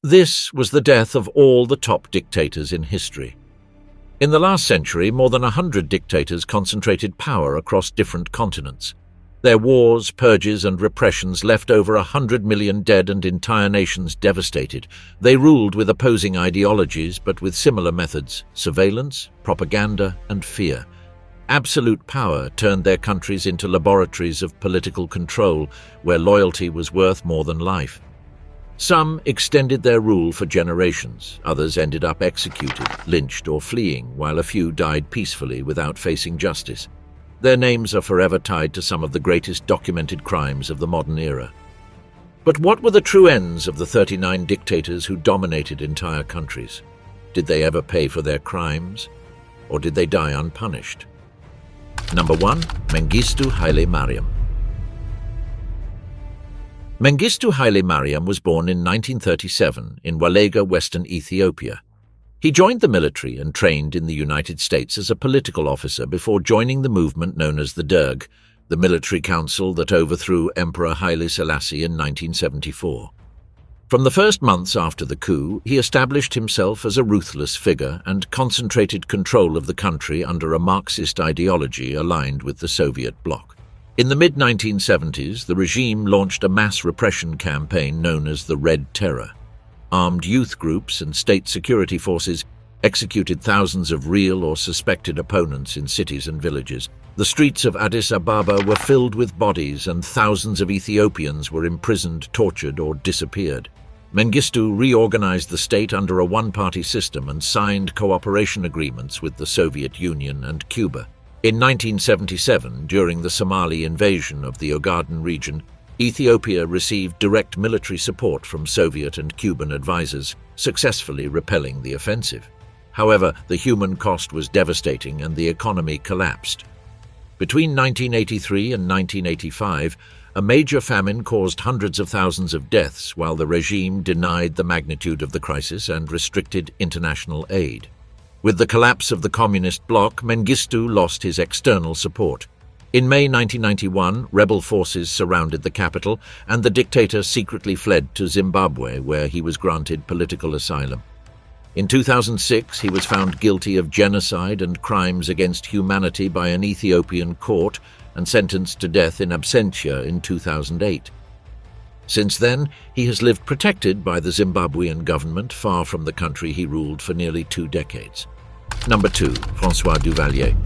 This was the death of all the top dictators in history. In the last century, more than 100 dictators concentrated power across different continents. Their wars, purges, and repressions left over 100 million dead and entire nations devastated. They ruled with opposing ideologies, but with similar methods: surveillance, propaganda, and fear. Absolute power turned their countries into laboratories of political control, where loyalty was worth more than life. Some extended their rule for generations, others ended up executed, lynched, or fleeing, while a few died peacefully without facing justice. Their names are forever tied to some of the greatest documented crimes of the modern era. But what were the true ends of the 39 dictators who dominated entire countries? Did they ever pay for their crimes, or did they die unpunished? Number 1. Mengistu Haile Mariam. Mengistu Haile Mariam was born in 1937 in Walega, Western Ethiopia. He joined the military and trained in the United States as a political officer before joining the movement known as the Derg, the military council that overthrew Emperor Haile Selassie in 1974. From the first months after the coup, he established himself as a ruthless figure and concentrated control of the country under a Marxist ideology aligned with the Soviet bloc. In the mid-1970s, the regime launched a mass repression campaign known as the Red Terror. Armed youth groups and state security forces executed thousands of real or suspected opponents in cities and villages. The streets of Addis Ababa were filled with bodies, and thousands of Ethiopians were imprisoned, tortured, or disappeared. Mengistu reorganized the state under a one-party system and signed cooperation agreements with the Soviet Union and Cuba. In 1977, during the Somali invasion of the Ogaden region, Ethiopia received direct military support from Soviet and Cuban advisors, successfully repelling the offensive. However, the human cost was devastating and the economy collapsed. Between 1983 and 1985, a major famine caused hundreds of thousands of deaths while the regime denied the magnitude of the crisis and restricted international aid. With the collapse of the communist bloc, Mengistu lost his external support. In May 1991, rebel forces surrounded the capital, and the dictator secretly fled to Zimbabwe, where he was granted political asylum. In 2006, he was found guilty of genocide and crimes against humanity by an Ethiopian court and sentenced to death in absentia in 2008. Since then, he has lived protected by the Zimbabwean government, far from the country he ruled for nearly 2 decades. Number 2. François Duvalier.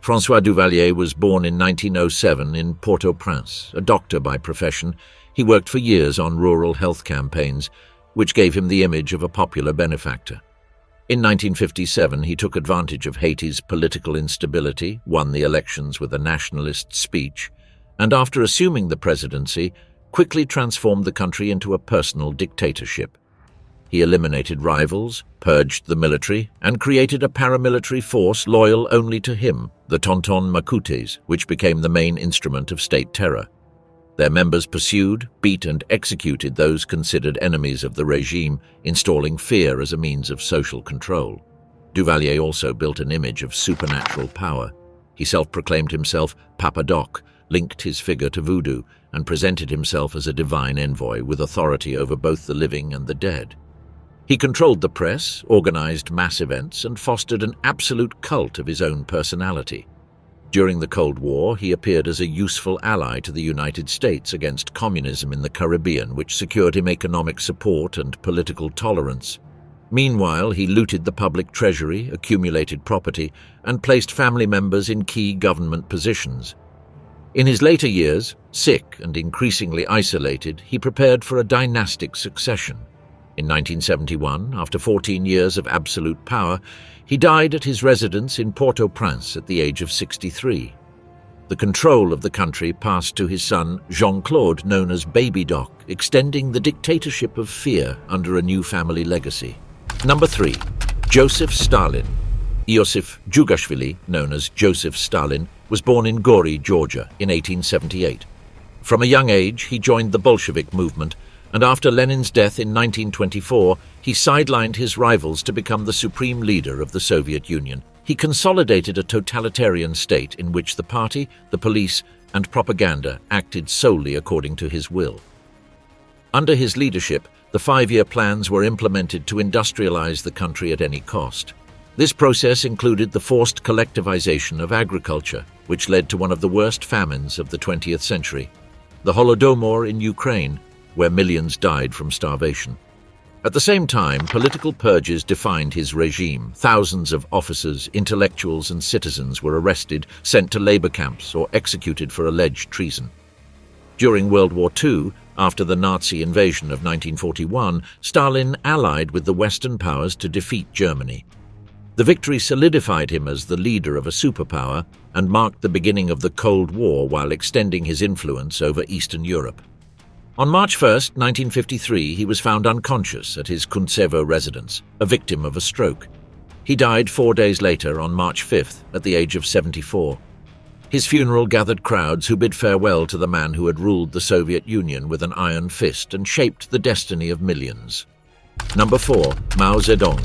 François Duvalier was born in 1907 in Port-au-Prince. A doctor by profession, he worked for years on rural health campaigns, which gave him the image of a popular benefactor. In 1957, he took advantage of Haiti's political instability, won the elections with a nationalist speech, and after assuming the presidency, quickly transformed the country into a personal dictatorship. He eliminated rivals, purged the military, and created a paramilitary force loyal only to him, the Tonton Macoutes, which became the main instrument of state terror. Their members pursued, beat, and executed those considered enemies of the regime, installing fear as a means of social control. Duvalier also built an image of supernatural power. He self-proclaimed himself Papa Doc, linked his figure to voodoo, and presented himself as a divine envoy with authority over both the living and the dead. He controlled the press, organized mass events, and fostered an absolute cult of his own personality. During the Cold War, he appeared as a useful ally to the United States against communism in the Caribbean, which secured him economic support and political tolerance. Meanwhile, he looted the public treasury, accumulated property, and placed family members in key government positions. In his later years, sick and increasingly isolated, he prepared for a dynastic succession. In 1971, after 14 years of absolute power, he died at his residence in Port-au-Prince at the age of 63. The control of the country passed to his son Jean-Claude, known as Baby Doc, extending the dictatorship of fear under a new family legacy. Number 3. Joseph Stalin. Iosif Djugashvili, known as Joseph Stalin, was born in Gori, Georgia, in 1878. From a young age, he joined the Bolshevik movement, and after Lenin's death in 1924, he sidelined his rivals to become the supreme leader of the Soviet Union. He consolidated a totalitarian state in which the party, the police, and propaganda acted solely according to his will. Under his leadership, the 5-year plans were implemented to industrialize the country at any cost. This process included the forced collectivization of agriculture, which led to one of the worst famines of the 20th century, the Holodomor in Ukraine, where millions died from starvation. At the same time, political purges defined his regime. Thousands of officers, intellectuals, and citizens were arrested, sent to labor camps, or executed for alleged treason. During World War II, after the Nazi invasion of 1941, Stalin allied with the Western powers to defeat Germany. The victory solidified him as the leader of a superpower and marked the beginning of the Cold War while extending his influence over Eastern Europe. On March 1, 1953, he was found unconscious at his Kuntsevo residence, a victim of a stroke. He died 4 days later on March 5 at the age of 74. His funeral gathered crowds who bid farewell to the man who had ruled the Soviet Union with an iron fist and shaped the destiny of millions. Number 4. Mao Zedong.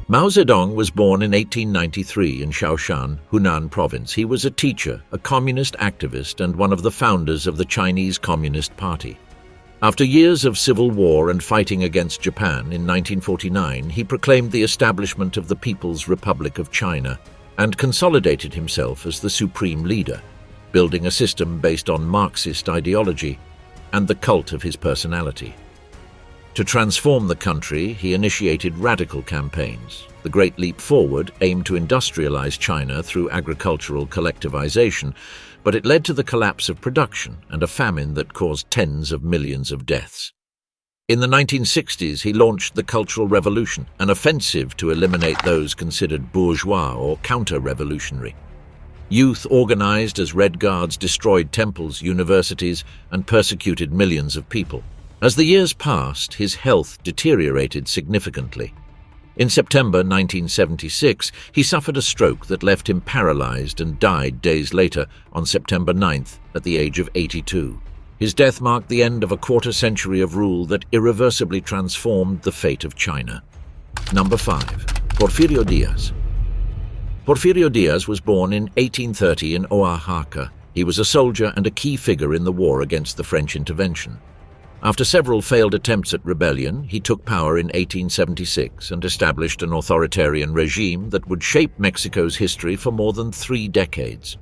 Mao Zedong was born in 1893 in Shaoshan, Hunan province. He was a teacher, a communist activist, and one of the founders of the Chinese Communist Party. After years of civil war and fighting against Japan in 1949, he proclaimed the establishment of the People's Republic of China and consolidated himself as the supreme leader, building a system based on Marxist ideology and the cult of his personality. To transform the country, he initiated radical campaigns. The Great Leap Forward aimed to industrialize China through agricultural collectivization, but it led to the collapse of production and a famine that caused tens of millions of deaths. In the 1960s, he launched the Cultural Revolution, an offensive to eliminate those considered bourgeois or counter-revolutionary. Youth organized as Red Guards destroyed temples, universities, and persecuted millions of people. As the years passed, his health deteriorated significantly. In September 1976, he suffered a stroke that left him paralyzed and died days later on September 9th at the age of 82. His death marked the end of a quarter-century of rule that irreversibly transformed the fate of China. Number 5. Porfirio Diaz. Porfirio Diaz was born in 1830 in Oaxaca. He was a soldier and a key figure in the war against the French intervention. After several failed attempts at rebellion, he took power in 1876 and established an authoritarian regime that would shape Mexico's history for more than 3 decades.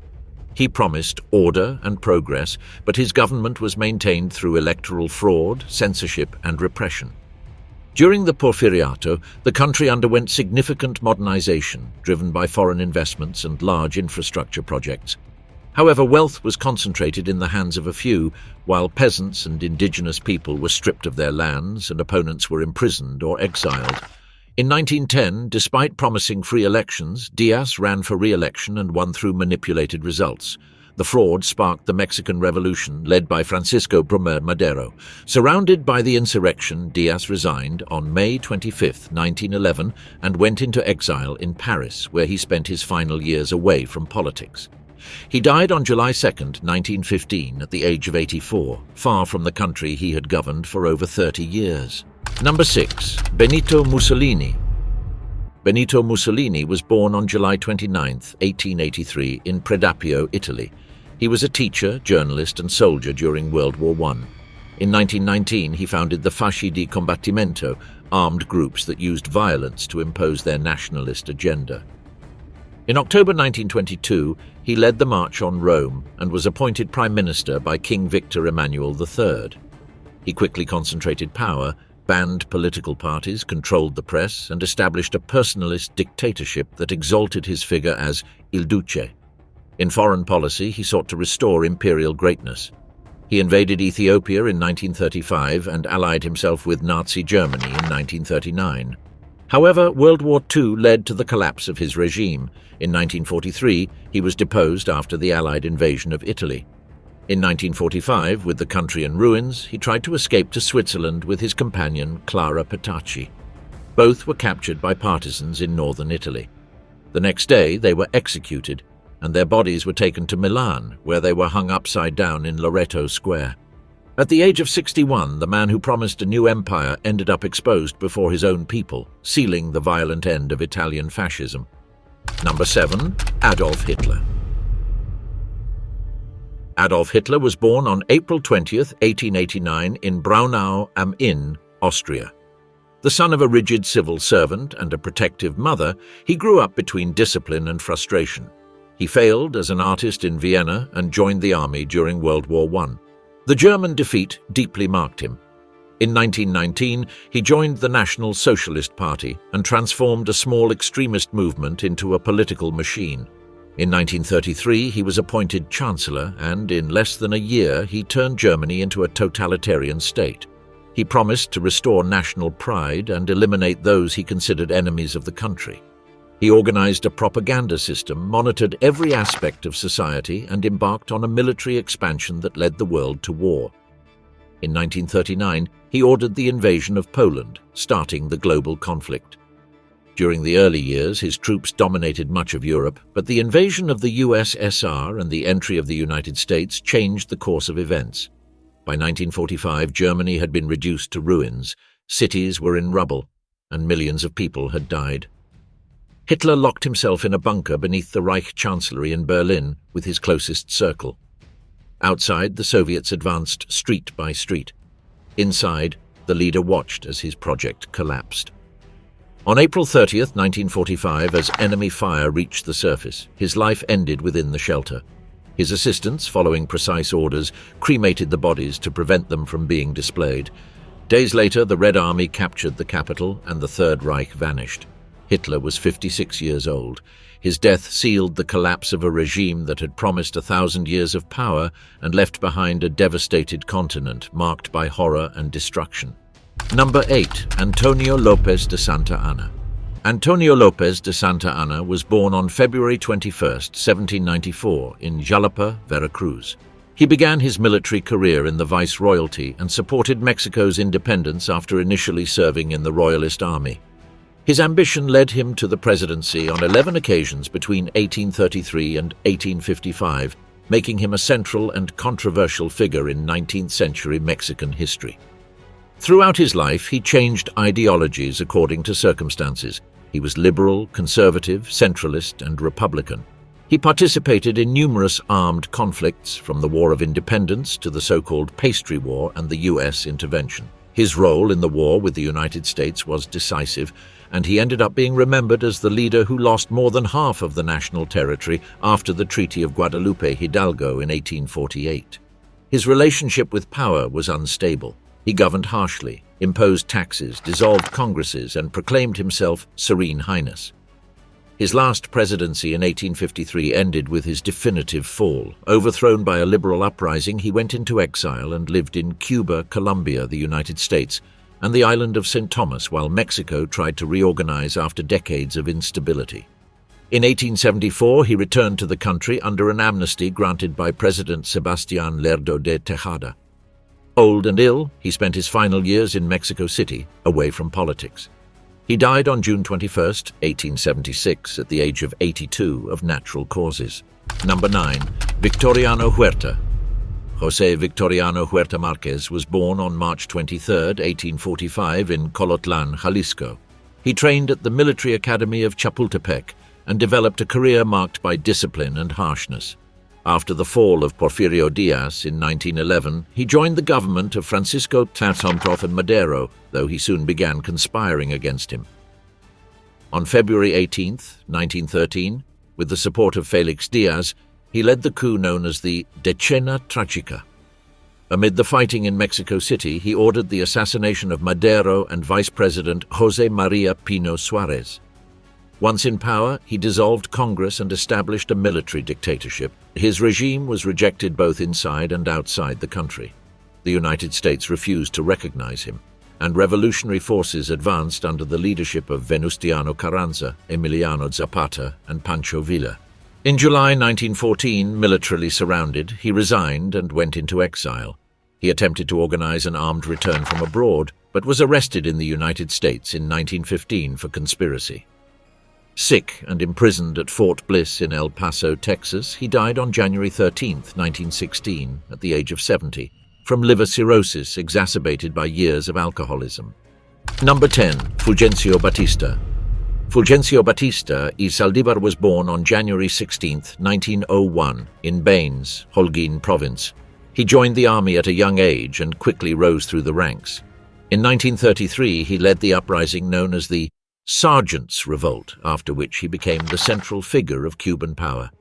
He promised order and progress, but his government was maintained through electoral fraud, censorship, and repression. During the Porfiriato, the country underwent significant modernization, driven by foreign investments and large infrastructure projects. However, wealth was concentrated in the hands of a few, while peasants and indigenous people were stripped of their lands and opponents were imprisoned or exiled. In 1910, despite promising free elections, Diaz ran for re-election and won through manipulated results. The fraud sparked the Mexican Revolution, led by Francisco Bromer Madero. Surrounded by the insurrection, Diaz resigned on May 25, 1911, and went into exile in Paris, where he spent his final years away from politics. He died on July 2, 1915, at the age of 84, far from the country he had governed for over 30 years. Number 6. Benito Mussolini. Benito Mussolini was born on July 29, 1883, in Predappio, Italy. He was a teacher, journalist, and soldier during World War I. In 1919, he founded the Fasci di Combattimento, armed groups that used violence to impose their nationalist agenda. In October 1922, he led the March on Rome and was appointed Prime Minister by King Victor Emmanuel III. He quickly concentrated power, banned political parties, controlled the press, and established a personalist dictatorship that exalted his figure as Il Duce. In foreign policy, he sought to restore imperial greatness. He invaded Ethiopia in 1935 and allied himself with Nazi Germany in 1939. However, World War II led to the collapse of his regime. In 1943, he was deposed after the Allied invasion of Italy. In 1945, with the country in ruins, he tried to escape to Switzerland with his companion Clara Petacci. Both were captured by partisans in northern Italy. The next day, they were executed, and their bodies were taken to Milan, where they were hung upside down in Loreto Square. At the age of 61, the man who promised a new empire ended up exposed before his own people, sealing the violent end of Italian fascism. Number 7. Adolf Hitler. Adolf Hitler was born on April 20th, 1889 in Braunau am Inn, Austria. The son of a rigid civil servant and a protective mother, he grew up between discipline and frustration. He failed as an artist in Vienna and joined the army during World War I. The German defeat deeply marked him. In 1919, he joined the National Socialist Party and transformed a small extremist movement into a political machine. In 1933, he was appointed Chancellor, and in less than a year, he turned Germany into a totalitarian state. He promised to restore national pride and eliminate those he considered enemies of the country. He organized a propaganda system, monitored every aspect of society, and embarked on a military expansion that led the world to war. In 1939, he ordered the invasion of Poland, starting the global conflict. During the early years, his troops dominated much of Europe, but the invasion of the USSR and the entry of the United States changed the course of events. By 1945, Germany had been reduced to ruins, cities were in rubble, and millions of people had died. Hitler locked himself in a bunker beneath the Reich Chancellery in Berlin with his closest circle. Outside, the Soviets advanced street by street. Inside, the leader watched as his project collapsed. On April 30th, 1945, as enemy fire reached the surface, his life ended within the shelter. His assistants, following precise orders, cremated the bodies to prevent them from being displayed. Days later, the Red Army captured the capital and the Third Reich vanished. Hitler was 56 years old. His death sealed the collapse of a regime that had promised 1,000 years of power and left behind a devastated continent marked by horror and destruction. Number 8. Antonio López de Santa Anna. Antonio López de Santa Anna was born on February 21, 1794, in Jalapa, Veracruz. He began his military career in the Viceroyalty and supported Mexico's independence after initially serving in the Royalist Army. His ambition led him to the presidency on 11 occasions between 1833 and 1855, making him a central and controversial figure in 19th-century Mexican history. Throughout his life, he changed ideologies according to circumstances. He was liberal, conservative, centralist, and Republican. He participated in numerous armed conflicts, from the War of Independence to the so-called Pastry War and the U.S. intervention. His role in the war with the United States was decisive, and he ended up being remembered as the leader who lost more than half of the national territory after the Treaty of Guadalupe Hidalgo in 1848. His relationship with power was unstable. He governed harshly, imposed taxes, dissolved congresses, and proclaimed himself Serene Highness. His last presidency in 1853 ended with his definitive fall. Overthrown by a liberal uprising, he went into exile and lived in Cuba, Colombia, the United States, and the island of St. Thomas, while Mexico tried to reorganize after decades of instability. In 1874, he returned to the country under an amnesty granted by President Sebastián Lerdo de Tejada. Old and ill, he spent his final years in Mexico City, away from politics. He died on June 21, 1876, at the age of 82 of natural causes. Number 9. Victoriano Huerta. José Victoriano Huerta Márquez was born on March 23, 1845, in Colotlán, Jalisco. He trained at the Military Academy of Chapultepec and developed a career marked by discipline and harshness. After the fall of Porfirio Díaz in 1911, he joined the government of Francisco Tlazomtov and Madero, though he soon began conspiring against him. On February 18, 1913, with the support of Félix Díaz, he led the coup known as the Decena Trágica. Amid the fighting in Mexico City, he ordered the assassination of Madero and Vice President José María Pino Suárez. Once in power, he dissolved Congress and established a military dictatorship. His regime was rejected both inside and outside the country. The United States refused to recognize him, and revolutionary forces advanced under the leadership of Venustiano Carranza, Emiliano Zapata, and Pancho Villa. In July 1914, militarily surrounded, he resigned and went into exile. He attempted to organize an armed return from abroad, but was arrested in the United States in 1915 for conspiracy. Sick and imprisoned at Fort Bliss in El Paso, Texas, he died on January 13, 1916, at the age of 70, from liver cirrhosis exacerbated by years of alcoholism. Number 10. Fulgencio Batista. Fulgencio Batista y Saldívar was born on January 16, 1901, in Baines, Holguin province. He joined the army at a young age and quickly rose through the ranks. In 1933, he led the uprising known as the Sergeants' Revolt, after which he became the central figure of Cuban power.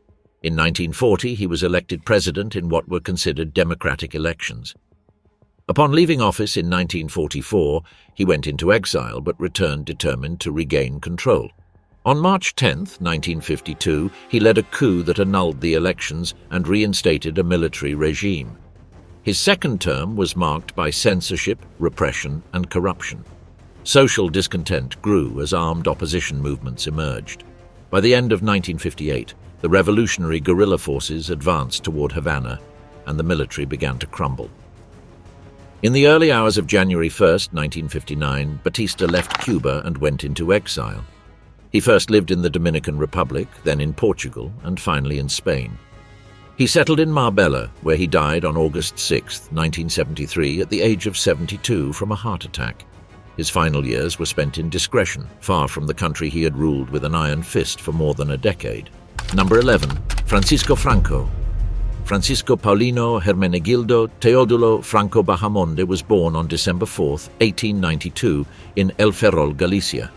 In 1940, he was elected president in what were considered democratic elections. Upon leaving office in 1944, he went into exile but returned determined to regain control. On March 10, 1952, he led a coup that annulled the elections and reinstated a military regime. His second term was marked by censorship, repression, and corruption. Social discontent grew as armed opposition movements emerged. By the end of 1958, the revolutionary guerrilla forces advanced toward Havana, and the military began to crumble. In the early hours of January 1, 1959, Batista left Cuba and went into exile. He first lived in the Dominican Republic, then in Portugal, and finally in Spain. He settled in Marbella, where he died on August 6, 1973, at the age of 72 from a heart attack. His final years were spent in discretion, far from the country he had ruled with an iron fist for more than a decade. Number 11. Francisco Franco. Francisco Paulino Hermenegildo Teodulo Franco Bahamonde was born on December 4, 1892, in El Ferrol, Galicia.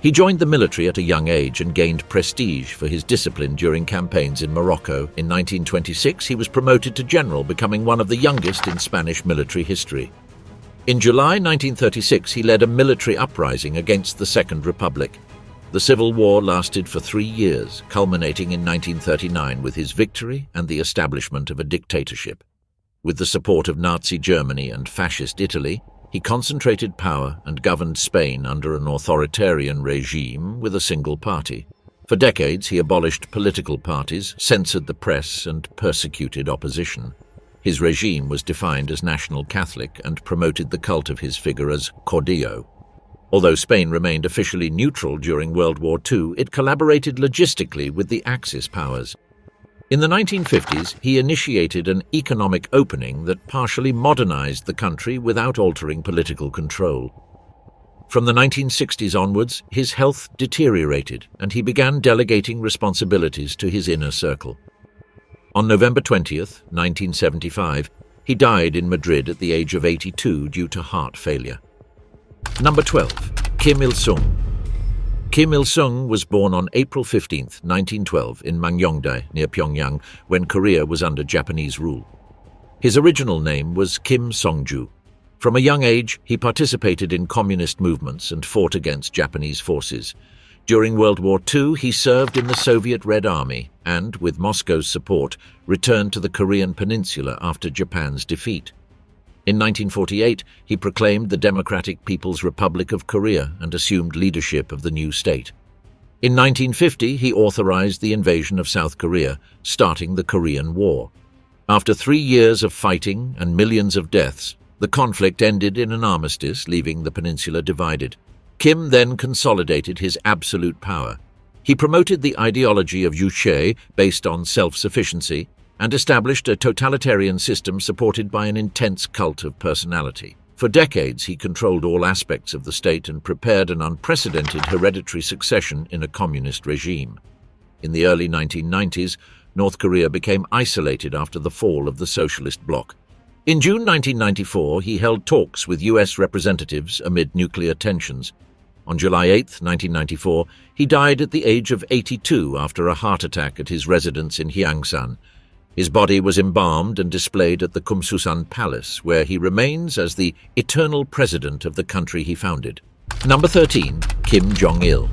He joined the military at a young age and gained prestige for his discipline during campaigns in Morocco. In 1926, he was promoted to general, becoming one of the youngest in Spanish military history. In July 1936, he led a military uprising against the Second Republic. The Civil War lasted for 3 years, culminating in 1939 with his victory and the establishment of a dictatorship. With the support of Nazi Germany and Fascist Italy, he concentrated power and governed Spain under an authoritarian regime with a single party. For decades, he abolished political parties, censored the press, and persecuted opposition. His regime was defined as national Catholic and promoted the cult of his figure as Caudillo. Although Spain remained officially neutral during World War II, it collaborated logistically with the Axis powers. In the 1950s, he initiated an economic opening that partially modernized the country without altering political control. From the 1960s onwards, his health deteriorated, and he began delegating responsibilities to his inner circle. On November 20, 1975, he died in Madrid at the age of 82 due to heart failure. Number 12. Kim Il-sung. Kim Il-sung was born on April 15, 1912, in Mangyongdae, near Pyongyang, when Korea was under Japanese rule. His original name was Kim Song-ju. From a young age, he participated in communist movements and fought against Japanese forces. During World War II, he served in the Soviet Red Army and, with Moscow's support, returned to the Korean peninsula after Japan's defeat. In 1948, he proclaimed the Democratic People's Republic of Korea and assumed leadership of the new state. In 1950, he authorized the invasion of South Korea, starting the Korean War. After 3 years of fighting and millions of deaths, the conflict ended in an armistice, leaving the peninsula divided. Kim then consolidated his absolute power. He promoted the ideology of Juche based on self-sufficiency and established a totalitarian system supported by an intense cult of personality. For decades, he controlled all aspects of the state and prepared an unprecedented hereditary succession in a communist regime. In the early 1990s, North Korea became isolated after the fall of the socialist bloc. In June 1994, he held talks with U.S. representatives amid nuclear tensions. On July 8, 1994, he died at the age of 82 after a heart attack at his residence in Hyeongsan. His body was embalmed and displayed at the Kumsusan Palace, where he remains as the eternal president of the country he founded. Number 13. Kim Jong-il.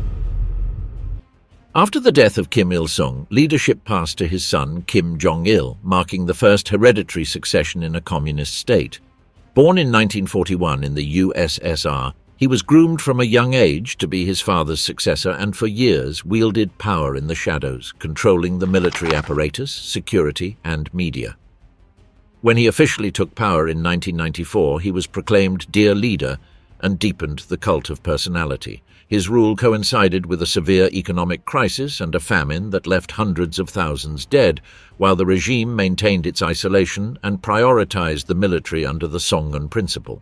After the death of Kim Il-sung, leadership passed to his son Kim Jong-il, marking the first hereditary succession in a communist state. Born in 1941 in the USSR, he was groomed from a young age to be his father's successor and for years wielded power in the shadows, controlling the military apparatus, security, and media. When he officially took power in 1994, he was proclaimed dear leader and deepened the cult of personality. His rule coincided with a severe economic crisis and a famine that left hundreds of thousands dead, while the regime maintained its isolation and prioritized the military under the Songun principle.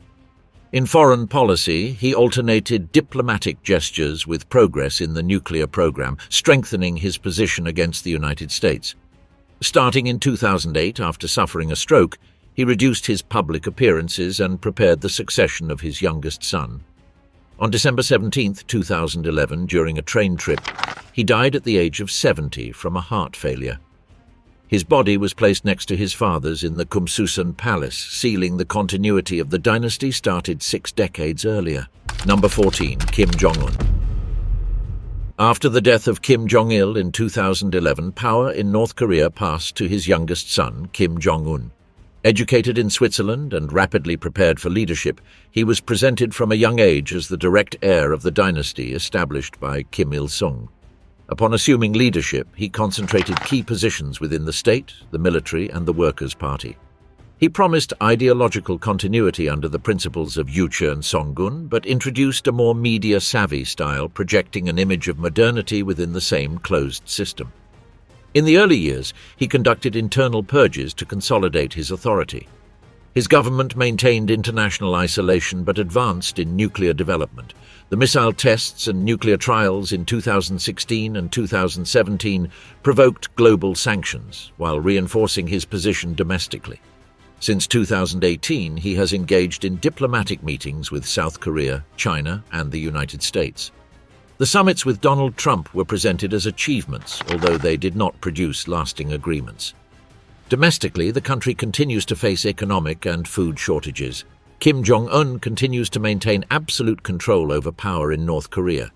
In foreign policy, he alternated diplomatic gestures with progress in the nuclear program, strengthening his position against the United States. Starting in 2008, after suffering a stroke, he reduced his public appearances and prepared the succession of his youngest son. On December 17, 2011, during a train trip, he died at the age of 70 from a heart failure. His body was placed next to his father's in the Kumsusan Palace, sealing the continuity of the dynasty started 6 decades earlier. Number 14. Kim Jong-un. After the death of Kim Jong-il in 2011, power in North Korea passed to his youngest son, Kim Jong-un. Educated in Switzerland and rapidly prepared for leadership, he was presented from a young age as the direct heir of the dynasty established by Kim Il-sung. Upon assuming leadership, he concentrated key positions within the state, the military, and the Workers' Party. He promised ideological continuity under the principles of Yuchun Songgun, but introduced a more media-savvy style, projecting an image of modernity within the same closed system. In the early years, he conducted internal purges to consolidate his authority. His government maintained international isolation but advanced in nuclear development. The missile tests and nuclear trials in 2016 and 2017 provoked global sanctions, while reinforcing his position domestically. Since 2018, he has engaged in diplomatic meetings with South Korea, China, and the United States. The summits with Donald Trump were presented as achievements, although they did not produce lasting agreements. Domestically, the country continues to face economic and food shortages. Kim Jong-un continues to maintain absolute control over power in North Korea.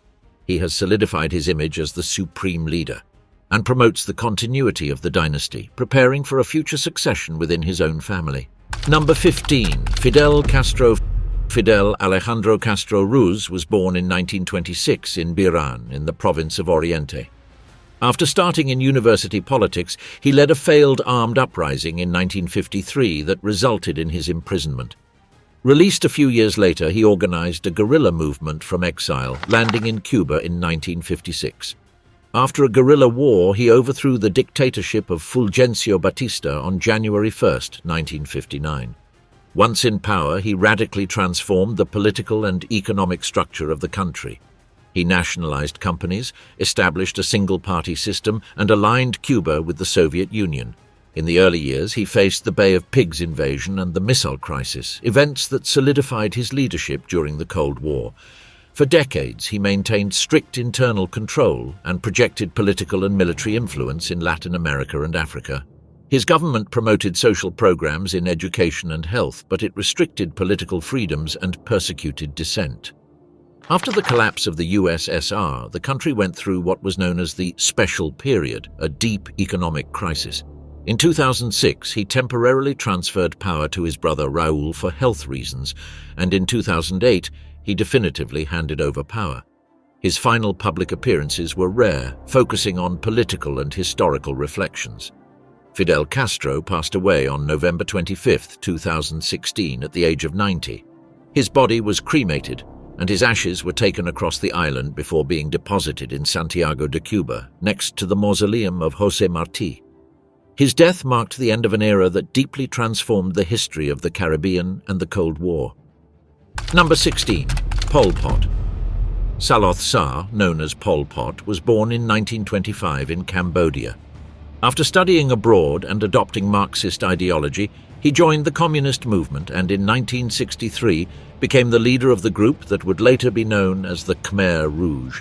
He has solidified his image as the supreme leader and promotes the continuity of the dynasty, preparing for a future succession within his own family. Number 15. Fidel Castro. Fidel Alejandro Castro Ruz was born in 1926 in Biran, in the province of Oriente. After starting in university politics, he led a failed armed uprising in 1953 that resulted in his imprisonment. Released a few years later, he organized a guerrilla movement from exile, landing in Cuba in 1956. After a guerrilla war, he overthrew the dictatorship of Fulgencio Batista on January 1, 1959. Once in power, he radically transformed the political and economic structure of the country. He nationalized companies, established a single-party system, and aligned Cuba with the Soviet Union. In the early years, he faced the Bay of Pigs invasion and the missile crisis, events that solidified his leadership during the Cold War. For decades, he maintained strict internal control and projected political and military influence in Latin America and Africa. His government promoted social programs in education and health, but it restricted political freedoms and persecuted dissent. After the collapse of the USSR, the country went through what was known as the Special Period, a deep economic crisis. In 2006, he temporarily transferred power to his brother Raúl for health reasons, and in 2008, he definitively handed over power. His final public appearances were rare, focusing on political and historical reflections. Fidel Castro passed away on November 25, 2016, at the age of 90. His body was cremated, and his ashes were taken across the island before being deposited in Santiago de Cuba, next to the mausoleum of José Martí. His death marked the end of an era that deeply transformed the history of the Caribbean and the Cold War. Number 16. Pol Pot. Saloth Sa, known as Pol Pot, was born in 1925 in Cambodia. After studying abroad and adopting Marxist ideology, he joined the communist movement and in 1963 became the leader of the group that would later be known as the Khmer Rouge.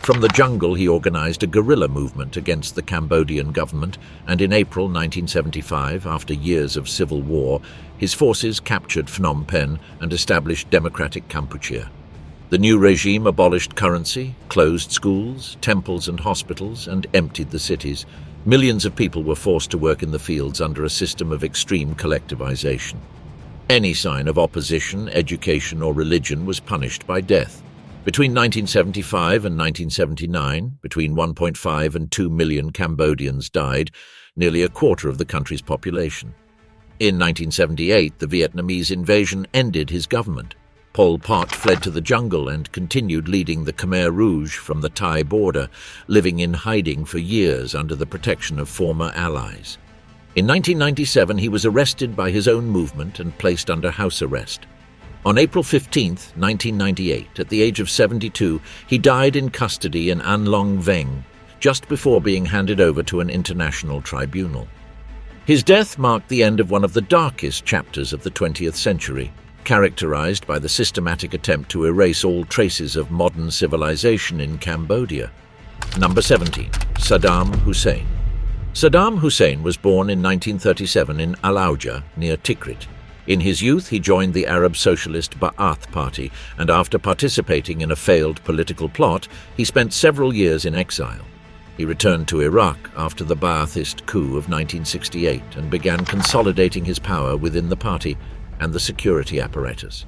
From the jungle, he organized a guerrilla movement against the Cambodian government, and in April 1975, after years of civil war, his forces captured Phnom Penh and established Democratic Kampuchea. The new regime abolished currency, closed schools, temples and hospitals, and emptied the cities. Millions of people were forced to work in the fields under a system of extreme collectivization. Any sign of opposition, education, or religion was punished by death. Between 1975 and 1979, between 1.5 and 2 million Cambodians died, nearly a quarter of the country's population. In 1978, the Vietnamese invasion ended his government. Pol Pot fled to the jungle and continued leading the Khmer Rouge from the Thai border, living in hiding for years under the protection of former allies. In 1997, he was arrested by his own movement and placed under house arrest. On April 15, 1998, at the age of 72, he died in custody in An Long Veng, just before being handed over to an international tribunal. His death marked the end of one of the darkest chapters of the 20th century, characterized by the systematic attempt to erase all traces of modern civilization in Cambodia. Number 17. Saddam Hussein. Saddam Hussein was born in 1937 in Al Auja, near Tikrit. In his youth, he joined the Arab Socialist Ba'ath Party, and after participating in a failed political plot, he spent several years in exile. He returned to Iraq after the Ba'athist coup of 1968 and began consolidating his power within the party and the security apparatus.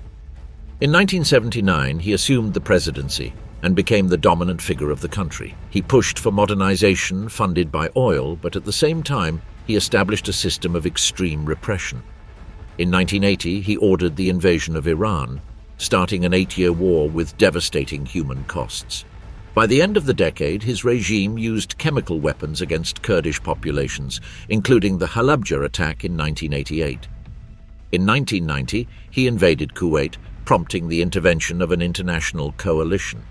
In 1979, he assumed the presidency and became the dominant figure of the country. He pushed for modernization funded by oil, but at the same time, he established a system of extreme repression. In 1980, he ordered the invasion of Iran, starting an 8-year war with devastating human costs. By the end of the decade, his regime used chemical weapons against Kurdish populations, including the Halabja attack in 1988. In 1990, he invaded Kuwait, prompting the intervention of an international coalition.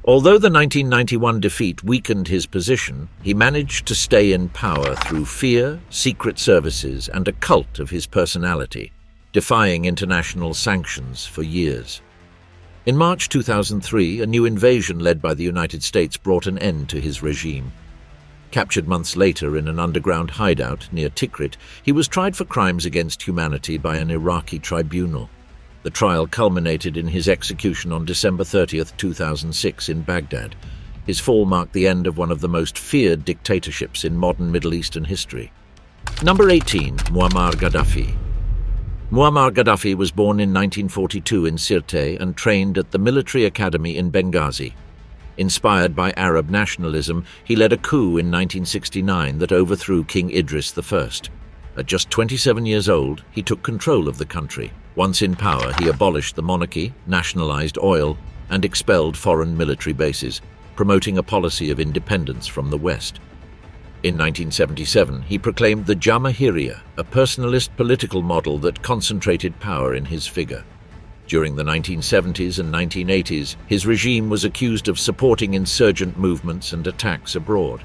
Although the 1991 defeat weakened his position, he managed to stay in power through fear, secret services, and a cult of his personality, defying international sanctions for years. In March 2003, a new invasion led by the United States brought an end to his regime. Captured months later in an underground hideout near Tikrit, he was tried for crimes against humanity by an Iraqi tribunal. The trial culminated in his execution on December 30, 2006 in Baghdad. His fall marked the end of one of the most feared dictatorships in modern Middle Eastern history. Number 18. Muammar Gaddafi. Muammar Gaddafi was born in 1942 in Sirte and trained at the military academy in Benghazi. Inspired by Arab nationalism, he led a coup in 1969 that overthrew King Idris I. At just 27 years old, he took control of the country. Once in power, he abolished the monarchy, nationalized oil, and expelled foreign military bases, promoting a policy of independence from the West. In 1977, he proclaimed the Jamahiriya, a personalist political model that concentrated power in his figure. During the 1970s and 1980s, his regime was accused of supporting insurgent movements and attacks abroad.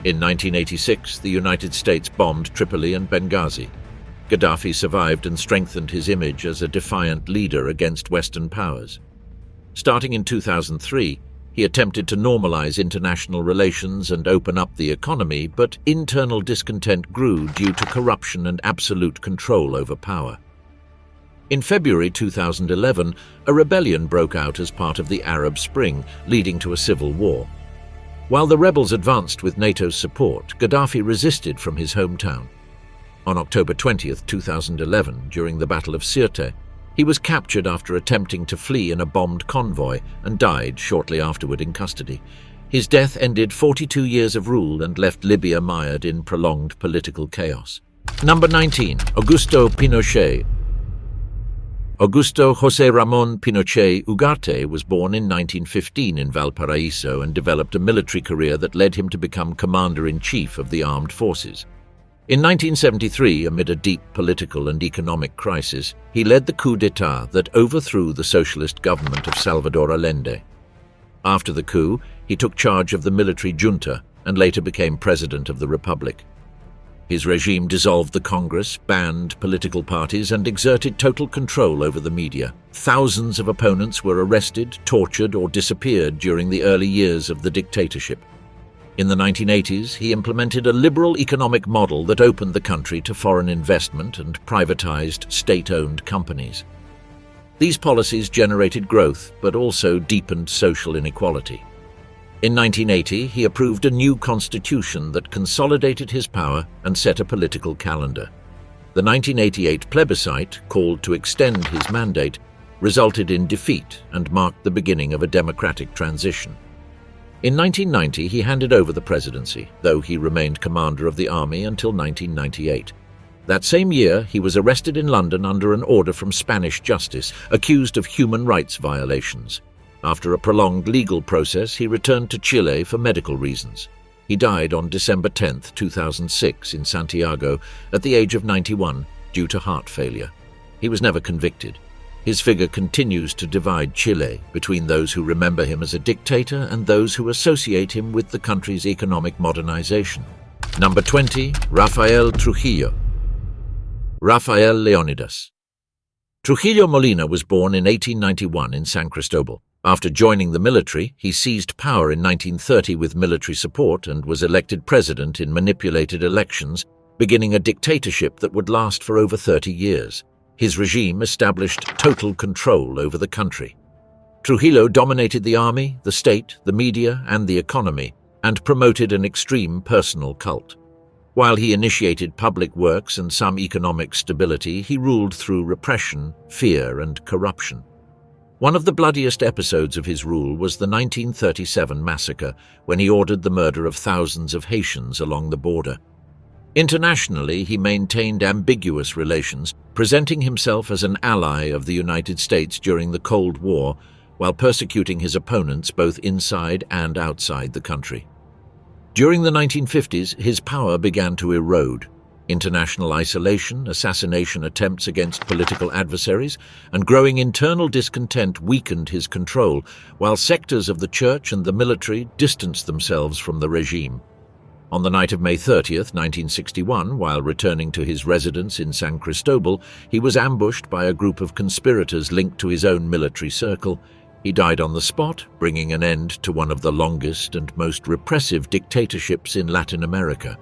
In 1986, the United States bombed Tripoli and Benghazi. Gaddafi survived and strengthened his image as a defiant leader against Western powers. Starting in 2003, he attempted to normalize international relations and open up the economy, but internal discontent grew due to corruption and absolute control over power. In February 2011, a rebellion broke out as part of the Arab Spring, leading to a civil war. While the rebels advanced with NATO's support, Gaddafi resisted from his hometown. On October 20, 2011, during the Battle of Sirte, he was captured after attempting to flee in a bombed convoy and died shortly afterward in custody. His death ended 42 years of rule and left Libya mired in prolonged political chaos. Number 19. Augusto Pinochet. Augusto José Ramón Pinochet Ugarte was born in 1915 in Valparaiso and developed a military career that led him to become Commander-in-Chief of the Armed Forces. In 1973, amid a deep political and economic crisis, he led the coup d'état that overthrew the socialist government of Salvador Allende. After the coup, he took charge of the military junta and later became president of the republic. His regime dissolved the Congress, banned political parties, and exerted total control over the media. Thousands of opponents were arrested, tortured, or disappeared during the early years of the dictatorship. In the 1980s, he implemented a liberal economic model that opened the country to foreign investment and privatized state-owned companies. These policies generated growth, but also deepened social inequality. In 1980, he approved a new constitution that consolidated his power and set a political calendar. The 1988 plebiscite, called to extend his mandate, resulted in defeat and marked the beginning of a democratic transition. In 1990, he handed over the presidency, though he remained commander of the army until 1998. That same year, he was arrested in London under an order from Spanish justice, accused of human rights violations. After a prolonged legal process, he returned to Chile for medical reasons. He died on December 10, 2006 in Santiago at the age of 91 due to heart failure. He was never convicted. His figure continues to divide Chile between those who remember him as a dictator and those who associate him with the country's economic modernization. Number 20. Rafael Trujillo. Rafael Leónidas. Trujillo Molina was born in 1891 in San Cristobal. After joining the military, he seized power in 1930 with military support and was elected president in manipulated elections, beginning a dictatorship that would last for over 30 years. His regime established total control over the country. Trujillo dominated the army, the state, the media, and the economy, and promoted an extreme personal cult. While he initiated public works and some economic stability, he ruled through repression, fear, and corruption. One of the bloodiest episodes of his rule was the 1937 massacre, when he ordered the murder of thousands of Haitians along the border. Internationally, he maintained ambiguous relations, presenting himself as an ally of the United States during the Cold War, while persecuting his opponents both inside and outside the country. During the 1950s, his power began to erode. International isolation, assassination attempts against political adversaries, and growing internal discontent weakened his control, while sectors of the church and the military distanced themselves from the regime. On the night of May 30th, 1961, while returning to his residence in San Cristobal, he was ambushed by a group of conspirators linked to his own military circle. He died on the spot, bringing an end to one of the longest and most repressive dictatorships in Latin America.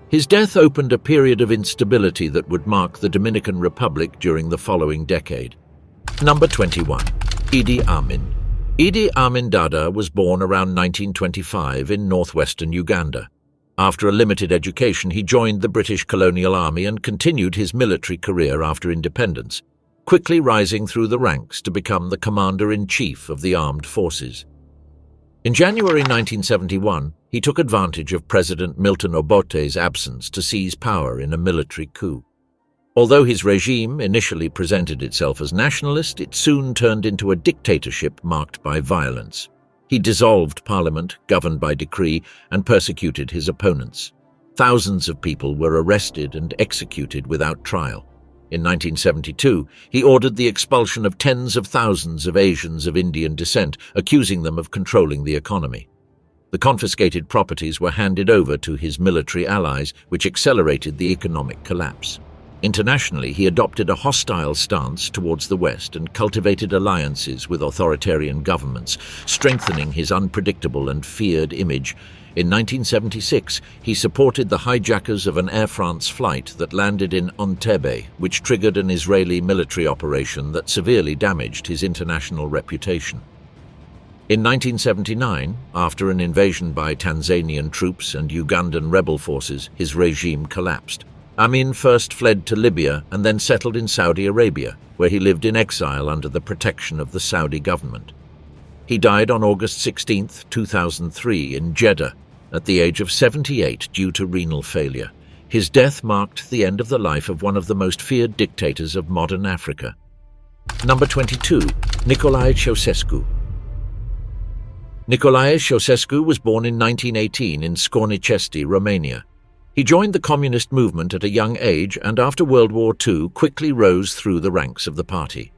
His death opened a period of instability that would mark the Dominican Republic during the following decade. Number 21. Idi Amin. Idi Amin Dada was born around 1925 in northwestern Uganda. After a limited education, he joined the British colonial army and continued his military career after independence, quickly rising through the ranks to become the commander-in-chief of the armed forces. In January 1971, he took advantage of President Milton Obote's absence to seize power in a military coup. Although his regime initially presented itself as nationalist, it soon turned into a dictatorship marked by violence. He dissolved parliament, governed by decree, and persecuted his opponents. Thousands of people were arrested and executed without trial. In 1972, he ordered the expulsion of tens of thousands of Asians of Indian descent, accusing them of controlling the economy. The confiscated properties were handed over to his military allies, which accelerated the economic collapse. Internationally, he adopted a hostile stance towards the West and cultivated alliances with authoritarian governments, strengthening his unpredictable and feared image. In 1976, he supported the hijackers of an Air France flight that landed in Entebbe, which triggered an Israeli military operation that severely damaged his international reputation. In 1979, after an invasion by Tanzanian troops and Ugandan rebel forces, his regime collapsed. Amin first fled to Libya and then settled in Saudi Arabia, where he lived in exile under the protection of the Saudi government. He died on August 16, 2003, in Jeddah, at the age of 78 due to renal failure. His death marked the end of the life of one of the most feared dictators of modern Africa. Number 22. Nicolae Ceaușescu. Nicolae Ceaușescu was born in 1918 in Scornicesti, Romania. He joined the communist movement at a young age and after World War II quickly rose through the ranks of the party.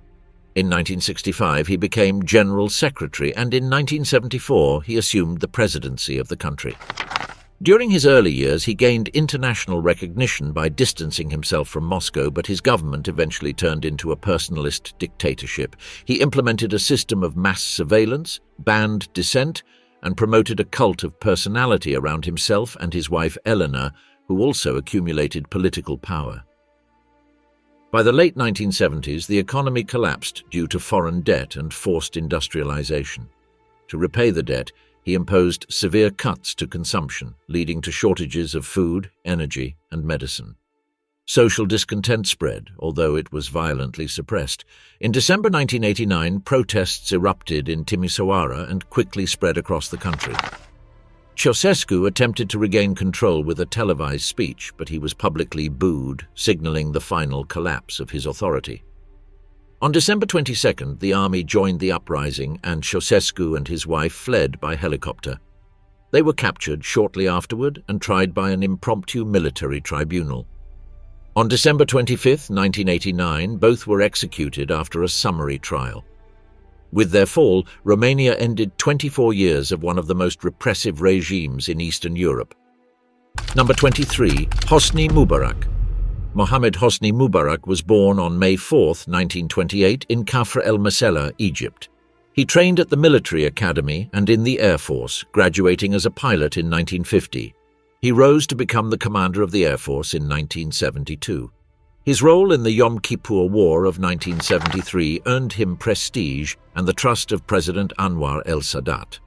In 1965 he became General Secretary and in 1974 he assumed the presidency of the country. During his early years he gained international recognition by distancing himself from Moscow, but his government eventually turned into a personalist dictatorship. He implemented a system of mass surveillance, banned dissent, and promoted a cult of personality around himself and his wife Eleanor, who also accumulated political power. By the late 1970s, the economy collapsed due to foreign debt and forced industrialization. To repay the debt, he imposed severe cuts to consumption, leading to shortages of food, energy, and medicine. Social discontent spread, although it was violently suppressed. In December 1989, protests erupted in Timisoara and quickly spread across the country. Ceaușescu attempted to regain control with a televised speech, but he was publicly booed, signaling the final collapse of his authority. On December 22nd, the army joined the uprising and Ceaușescu and his wife fled by helicopter. They were captured shortly afterward and tried by an impromptu military tribunal. On December 25, 1989, both were executed after a summary trial. With their fall, Romania ended 24 years of one of the most repressive regimes in Eastern Europe. Number 23. Hosni Mubarak. Mohammed Hosni Mubarak was born on May 4, 1928, in Kafr el-Masella, Egypt. He trained at the military academy and in the Air Force, graduating as a pilot in 1950. He rose to become the commander of the Air Force in 1972. His role in the Yom Kippur War of 1973 earned him prestige and the trust of President Anwar el-Sadat.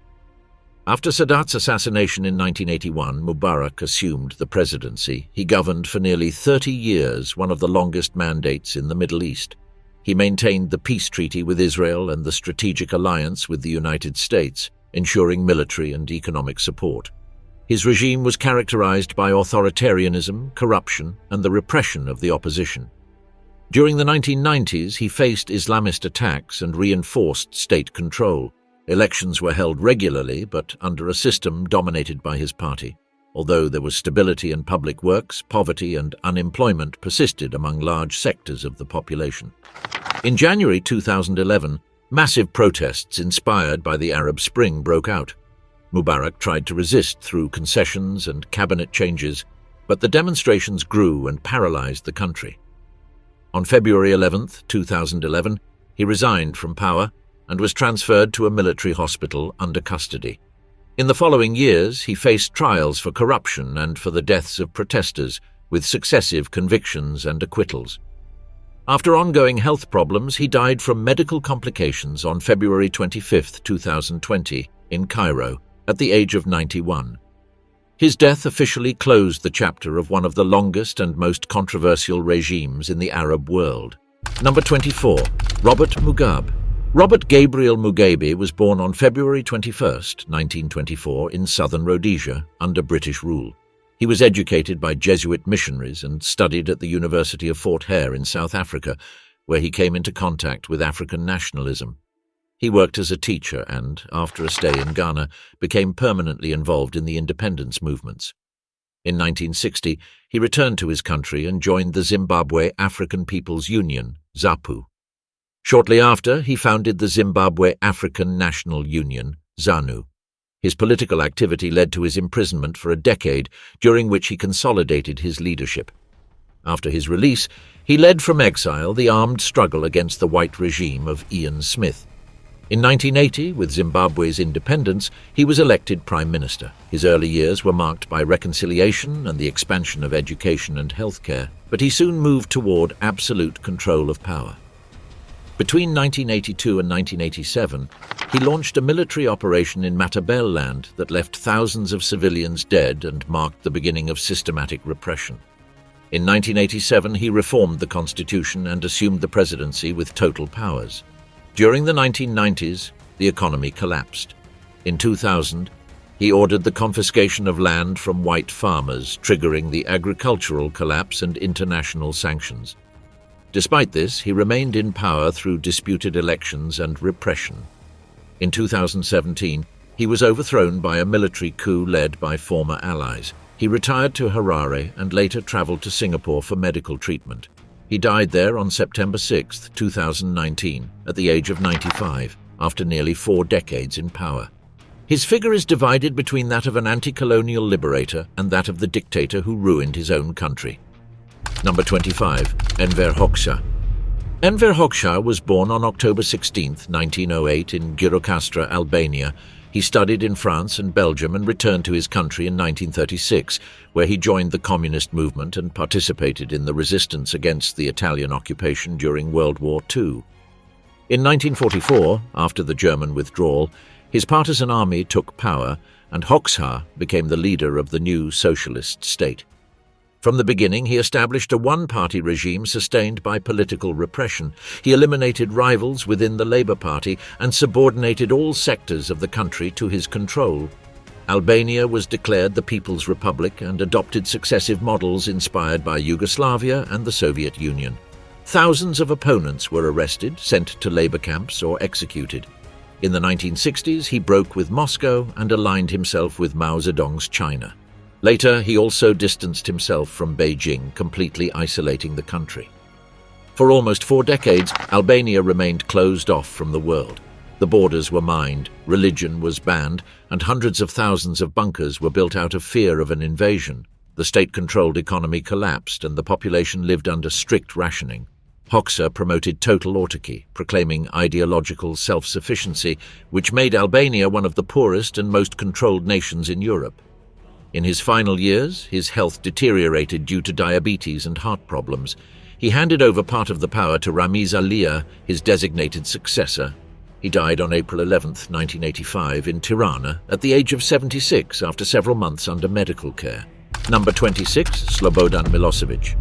After Sadat's assassination in 1981, Mubarak assumed the presidency. He governed for nearly 30 years, one of the longest mandates in the Middle East. He maintained the peace treaty with Israel and the strategic alliance with the United States, ensuring military and economic support. His regime was characterized by authoritarianism, corruption, and the repression of the opposition. During the 1990s, he faced Islamist attacks and reinforced state control. Elections were held regularly, but under a system dominated by his party. Although there was stability in public works, poverty and unemployment persisted among large sectors of the population. In January 2011, massive protests inspired by the Arab Spring broke out. Mubarak tried to resist through concessions and cabinet changes, but the demonstrations grew and paralyzed the country. On February 11, 2011, he resigned from power and was transferred to a military hospital under custody. In the following years, he faced trials for corruption and for the deaths of protesters, with successive convictions and acquittals. After ongoing health problems, he died from medical complications on February 25, 2020, in Cairo, at the age of 91. His death officially closed the chapter of one of the longest and most controversial regimes in the Arab world. Number 24. Robert Mugabe. Robert Gabriel Mugabe was born on February 21, 1924, in southern Rhodesia, under British rule. He was educated by Jesuit missionaries and studied at the University of Fort Hare in South Africa, where he came into contact with African nationalism. He worked as a teacher and, after a stay in Ghana, became permanently involved in the independence movements. In 1960, he returned to his country and joined the Zimbabwe African People's Union, ZAPU. Shortly after, he founded the Zimbabwe African National Union, ZANU. His political activity led to his imprisonment for a decade, during which he consolidated his leadership. After his release, he led from exile the armed struggle against the white regime of Ian Smith. In 1980, with Zimbabwe's independence, he was elected Prime Minister. His early years were marked by reconciliation and the expansion of education and healthcare, but he soon moved toward absolute control of power. Between 1982 and 1987, he launched a military operation in Matabeleland that left thousands of civilians dead and marked the beginning of systematic repression. In 1987, he reformed the constitution and assumed the presidency with total powers. During the 1990s, the economy collapsed. In 2000, he ordered the confiscation of land from white farmers, triggering the agricultural collapse and international sanctions. Despite this, he remained in power through disputed elections and repression. In 2017, he was overthrown by a military coup led by former allies. He retired to Harare and later traveled to Singapore for medical treatment. He died there on September 6, 2019, at the age of 95, after nearly 4 decades in power. His figure is divided between that of an anti-colonial liberator and that of the dictator who ruined his own country. Number 25. Enver Hoxha. Enver Hoxha was born on October 16, 1908, in Gjirokastra, Albania. He studied in France and Belgium and returned to his country in 1936, where he joined the communist movement and participated in the resistance against the Italian occupation during World War II. In 1944, after the German withdrawal, his partisan army took power and Hoxha became the leader of the new socialist state. From the beginning, he established a one-party regime sustained by political repression. He eliminated rivals within the Labour Party and subordinated all sectors of the country to his control. Albania was declared the People's Republic and adopted successive models inspired by Yugoslavia and the Soviet Union. Thousands of opponents were arrested, sent to labor camps, or executed. In the 1960s, he broke with Moscow and aligned himself with Mao Zedong's China. Later, he also distanced himself from Beijing, completely isolating the country. For almost 4 decades, Albania remained closed off from the world. The borders were mined, religion was banned, and hundreds of thousands of bunkers were built out of fear of an invasion. The state-controlled economy collapsed and the population lived under strict rationing. Hoxha promoted total autarky, proclaiming ideological self-sufficiency, which made Albania one of the poorest and most controlled nations in Europe. In his final years, his health deteriorated due to diabetes and heart problems. He handed over part of the power to Ramiz Alia, his designated successor. He died on April 11, 1985, in Tirana, at the age of 76 after several months under medical care. Number 26, Slobodan Milosevic.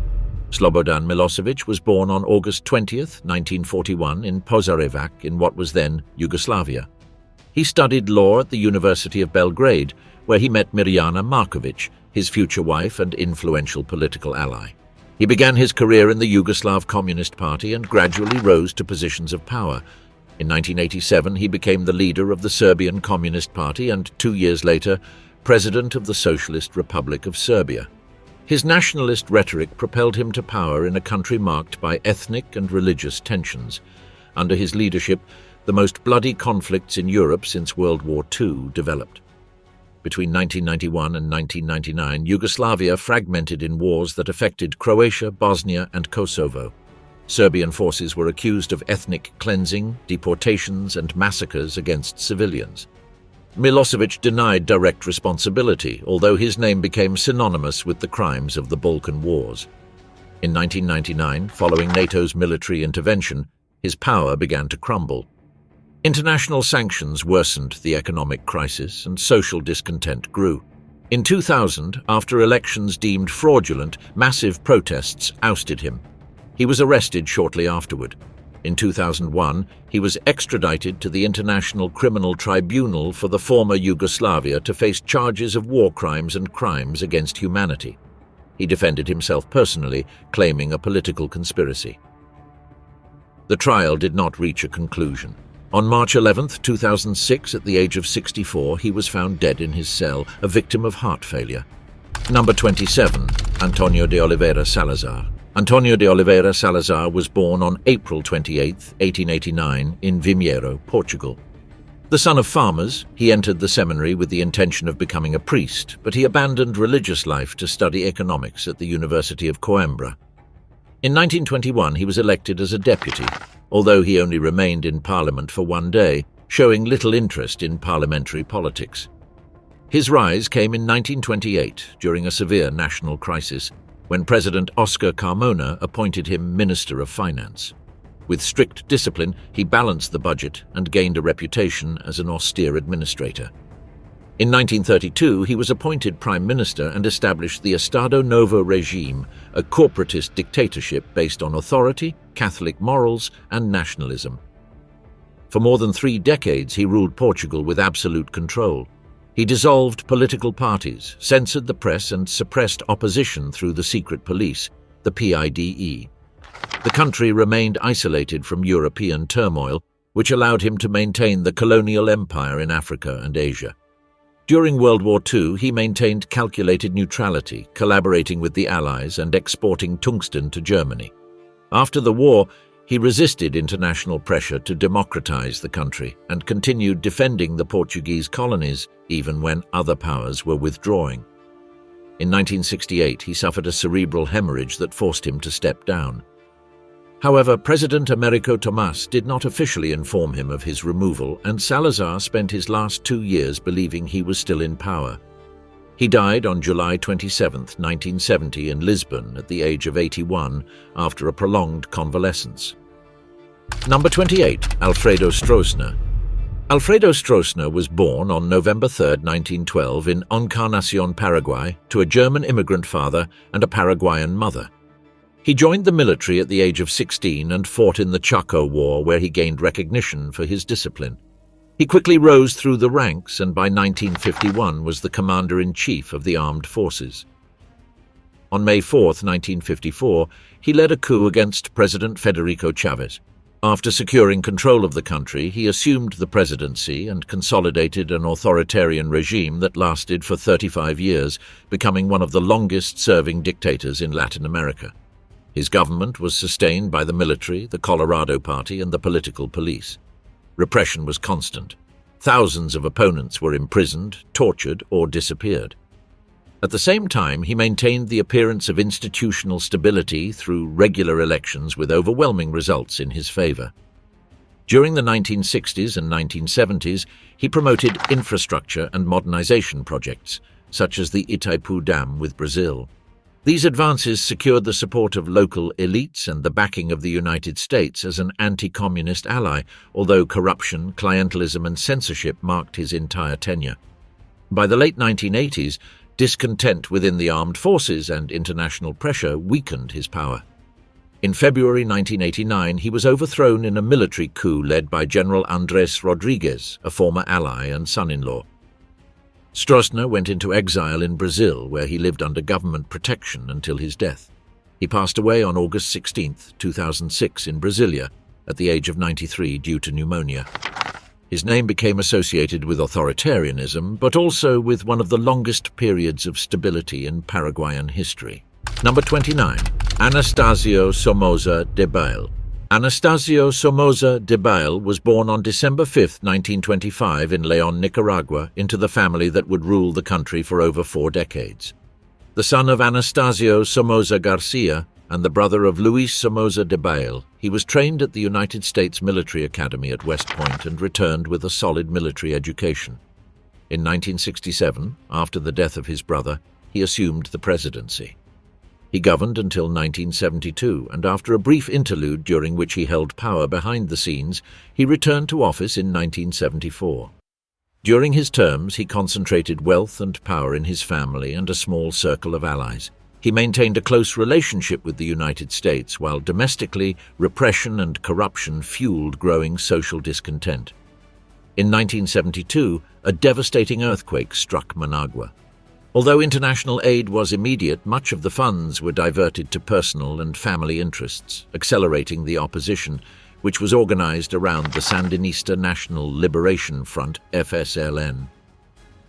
Slobodan Milosevic was born on August 20, 1941, in Požarevac, in what was then Yugoslavia. He studied law at the University of Belgrade, where he met Mirjana Markovic, his future wife and influential political ally. He began his career in the Yugoslav Communist Party and gradually rose to positions of power. In 1987, he became the leader of the Serbian Communist Party and 2 years later, President of the Socialist Republic of Serbia. His nationalist rhetoric propelled him to power in a country marked by ethnic and religious tensions. Under his leadership, the most bloody conflicts in Europe since World War II developed. Between 1991 and 1999, Yugoslavia fragmented in wars that affected Croatia, Bosnia, and Kosovo. Serbian forces were accused of ethnic cleansing, deportations, and massacres against civilians. Milosevic denied direct responsibility, although his name became synonymous with the crimes of the Balkan Wars. In 1999, following NATO's military intervention, his power began to crumble. International sanctions worsened the economic crisis and social discontent grew. In 2000, after elections deemed fraudulent, massive protests ousted him. He was arrested shortly afterward. In 2001, he was extradited to the International Criminal Tribunal for the former Yugoslavia to face charges of war crimes and crimes against humanity. He defended himself personally, claiming a political conspiracy. The trial did not reach a conclusion. On March 11, 2006, at the age of 64, he was found dead in his cell, a victim of heart failure. Number 27, Antonio de Oliveira Salazar. Antonio de Oliveira Salazar was born on April 28, 1889, in Vimeiro, Portugal. The son of farmers, he entered the seminary with the intention of becoming a priest, but he abandoned religious life to study economics at the University of Coimbra. In 1921, he was elected as a deputy, although he only remained in Parliament for 1 day, showing little interest in parliamentary politics. His rise came in 1928, during a severe national crisis, when President Oscar Carmona appointed him Minister of Finance. With strict discipline, he balanced the budget and gained a reputation as an austere administrator. In 1932, he was appointed Prime Minister and established the Estado Novo regime, a corporatist dictatorship based on authority, Catholic morals, and nationalism. For more than 3 decades, he ruled Portugal with absolute control. He dissolved political parties, censored the press, and suppressed opposition through the secret police, the PIDE. The country remained isolated from European turmoil, which allowed him to maintain the colonial empire in Africa and Asia. During World War II, he maintained calculated neutrality, collaborating with the Allies and exporting tungsten to Germany. After the war, he resisted international pressure to democratize the country and continued defending the Portuguese colonies even when other powers were withdrawing. In 1968, he suffered a cerebral hemorrhage that forced him to step down. However, President Américo Tomás did not officially inform him of his removal, and Salazar spent his last 2 years believing he was still in power. He died on July 27, 1970, in Lisbon at the age of 81 after a prolonged convalescence. Number 28, Alfredo Stroessner. Alfredo Stroessner was born on November 3, 1912, in Encarnacion, Paraguay, to a German immigrant father and a Paraguayan mother. He joined the military at the age of 16 and fought in the Chaco War, where he gained recognition for his discipline. He quickly rose through the ranks and by 1951 was the commander-in-chief of the armed forces. On May 4, 1954, he led a coup against President Federico Chávez. After securing control of the country, he assumed the presidency and consolidated an authoritarian regime that lasted for 35 years, becoming one of the longest-serving dictators in Latin America. His government was sustained by the military, the Colorado Party, and the political police. Repression was constant. Thousands of opponents were imprisoned, tortured, or disappeared. At the same time, he maintained the appearance of institutional stability through regular elections with overwhelming results in his favor. During the 1960s and 1970s, he promoted infrastructure and modernization projects, such as the Itaipu Dam with Brazil. These advances secured the support of local elites and the backing of the United States as an anti-communist ally, although corruption, clientelism, and censorship marked his entire tenure. By the late 1980s, discontent within the armed forces and international pressure weakened his power. In February 1989, he was overthrown in a military coup led by General Andrés Rodriguez, a former ally and son-in-law. Stroessner went into exile in Brazil, where he lived under government protection until his death. He passed away on August 16, 2006, in Brasilia, at the age of 93 due to pneumonia. His name became associated with authoritarianism, but also with one of the longest periods of stability in Paraguayan history. Number 29. Anastasio Somoza Debayle. Anastasio Somoza Debayle was born on December 5, 1925 in León, Nicaragua, into the family that would rule the country for over 4 decades. The son of Anastasio Somoza Garcia and the brother of Luis Somoza Debayle, he was trained at the United States Military Academy at West Point and returned with a solid military education. In 1967, after the death of his brother, he assumed the presidency. He governed until 1972, and after a brief interlude during which he held power behind the scenes, he returned to office in 1974. During his terms, he concentrated wealth and power in his family and a small circle of allies. He maintained a close relationship with the United States, while domestically, repression and corruption fueled growing social discontent. In 1972, a devastating earthquake struck Managua. Although international aid was immediate, much of the funds were diverted to personal and family interests, accelerating the opposition, which was organized around the Sandinista National Liberation Front, FSLN.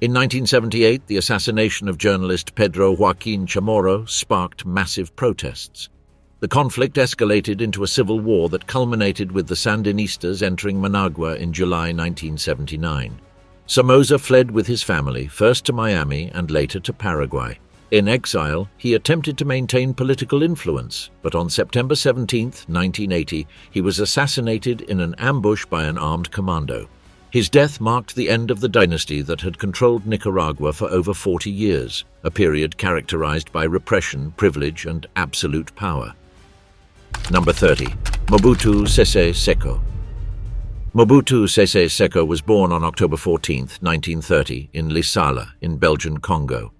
In 1978, the assassination of journalist Pedro Joaquin Chamorro sparked massive protests. The conflict escalated into a civil war that culminated with the Sandinistas entering Managua in July 1979. Somoza fled with his family, first to Miami and later to Paraguay. In exile, he attempted to maintain political influence, but on September 17, 1980, he was assassinated in an ambush by an armed commando. His death marked the end of the dynasty that had controlled Nicaragua for over 40 years, a period characterized by repression, privilege, and absolute power. Number 30. Mobutu Sese Seko. Mobutu Sese Seko was born on October 14, 1930, in Lisala, in Belgian Congo.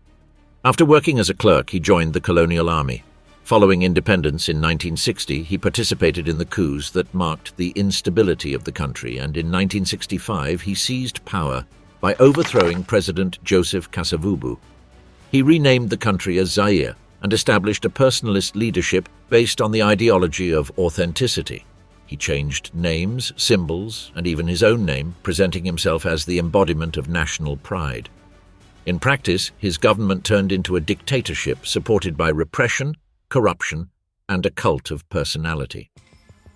After working as a clerk, he joined the colonial army. Following independence in 1960, he participated in the coups that marked the instability of the country, and in 1965 he seized power by overthrowing President Joseph Kasavubu. He renamed the country as Zaire and established a personalist leadership based on the ideology of authenticity. He changed names, symbols, and even his own name, presenting himself as the embodiment of national pride. In practice, his government turned into a dictatorship supported by repression, corruption, and a cult of personality.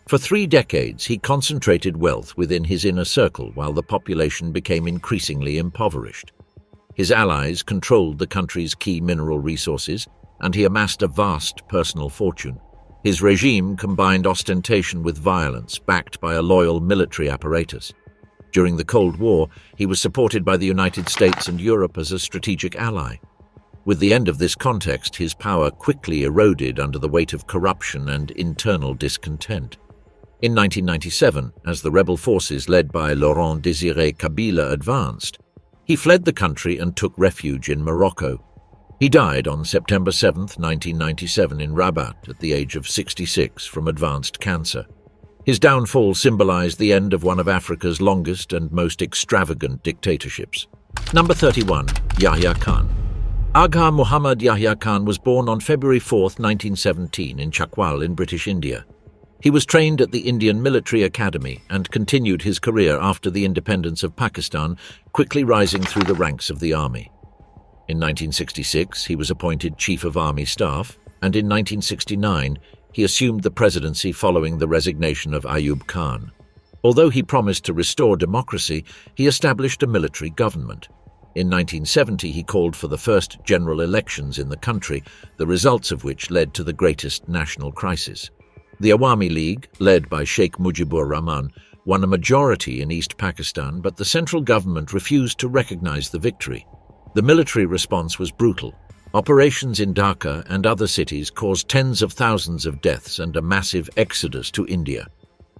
For 3 decades, he concentrated wealth within his inner circle while the population became increasingly impoverished. His allies controlled the country's key mineral resources, and he amassed a vast personal fortune. His regime combined ostentation with violence, backed by a loyal military apparatus. During the Cold War, he was supported by the United States and Europe as a strategic ally. With the end of this context, his power quickly eroded under the weight of corruption and internal discontent. In 1997, as the rebel forces led by Laurent Désiré Kabila advanced, he fled the country and took refuge in Morocco. He died on September 7, 1997 in Rabat at the age of 66 from advanced cancer. His downfall symbolized the end of one of Africa's longest and most extravagant dictatorships. Number 31. Yahya Khan. Agha Muhammad Yahya Khan was born on February 4, 1917 in Chakwal in British India. He was trained at the Indian Military Academy and continued his career after the independence of Pakistan, quickly rising through the ranks of the army. In 1966, he was appointed Chief of Army Staff, and in 1969, he assumed the presidency following the resignation of Ayub Khan. Although he promised to restore democracy, he established a military government. In 1970, he called for the first general elections in the country, the results of which led to the greatest national crisis. The Awami League, led by Sheikh Mujibur Rahman, won a majority in East Pakistan, but the central government refused to recognize the victory. The military response was brutal. Operations in Dhaka and other cities caused tens of thousands of deaths and a massive exodus to India.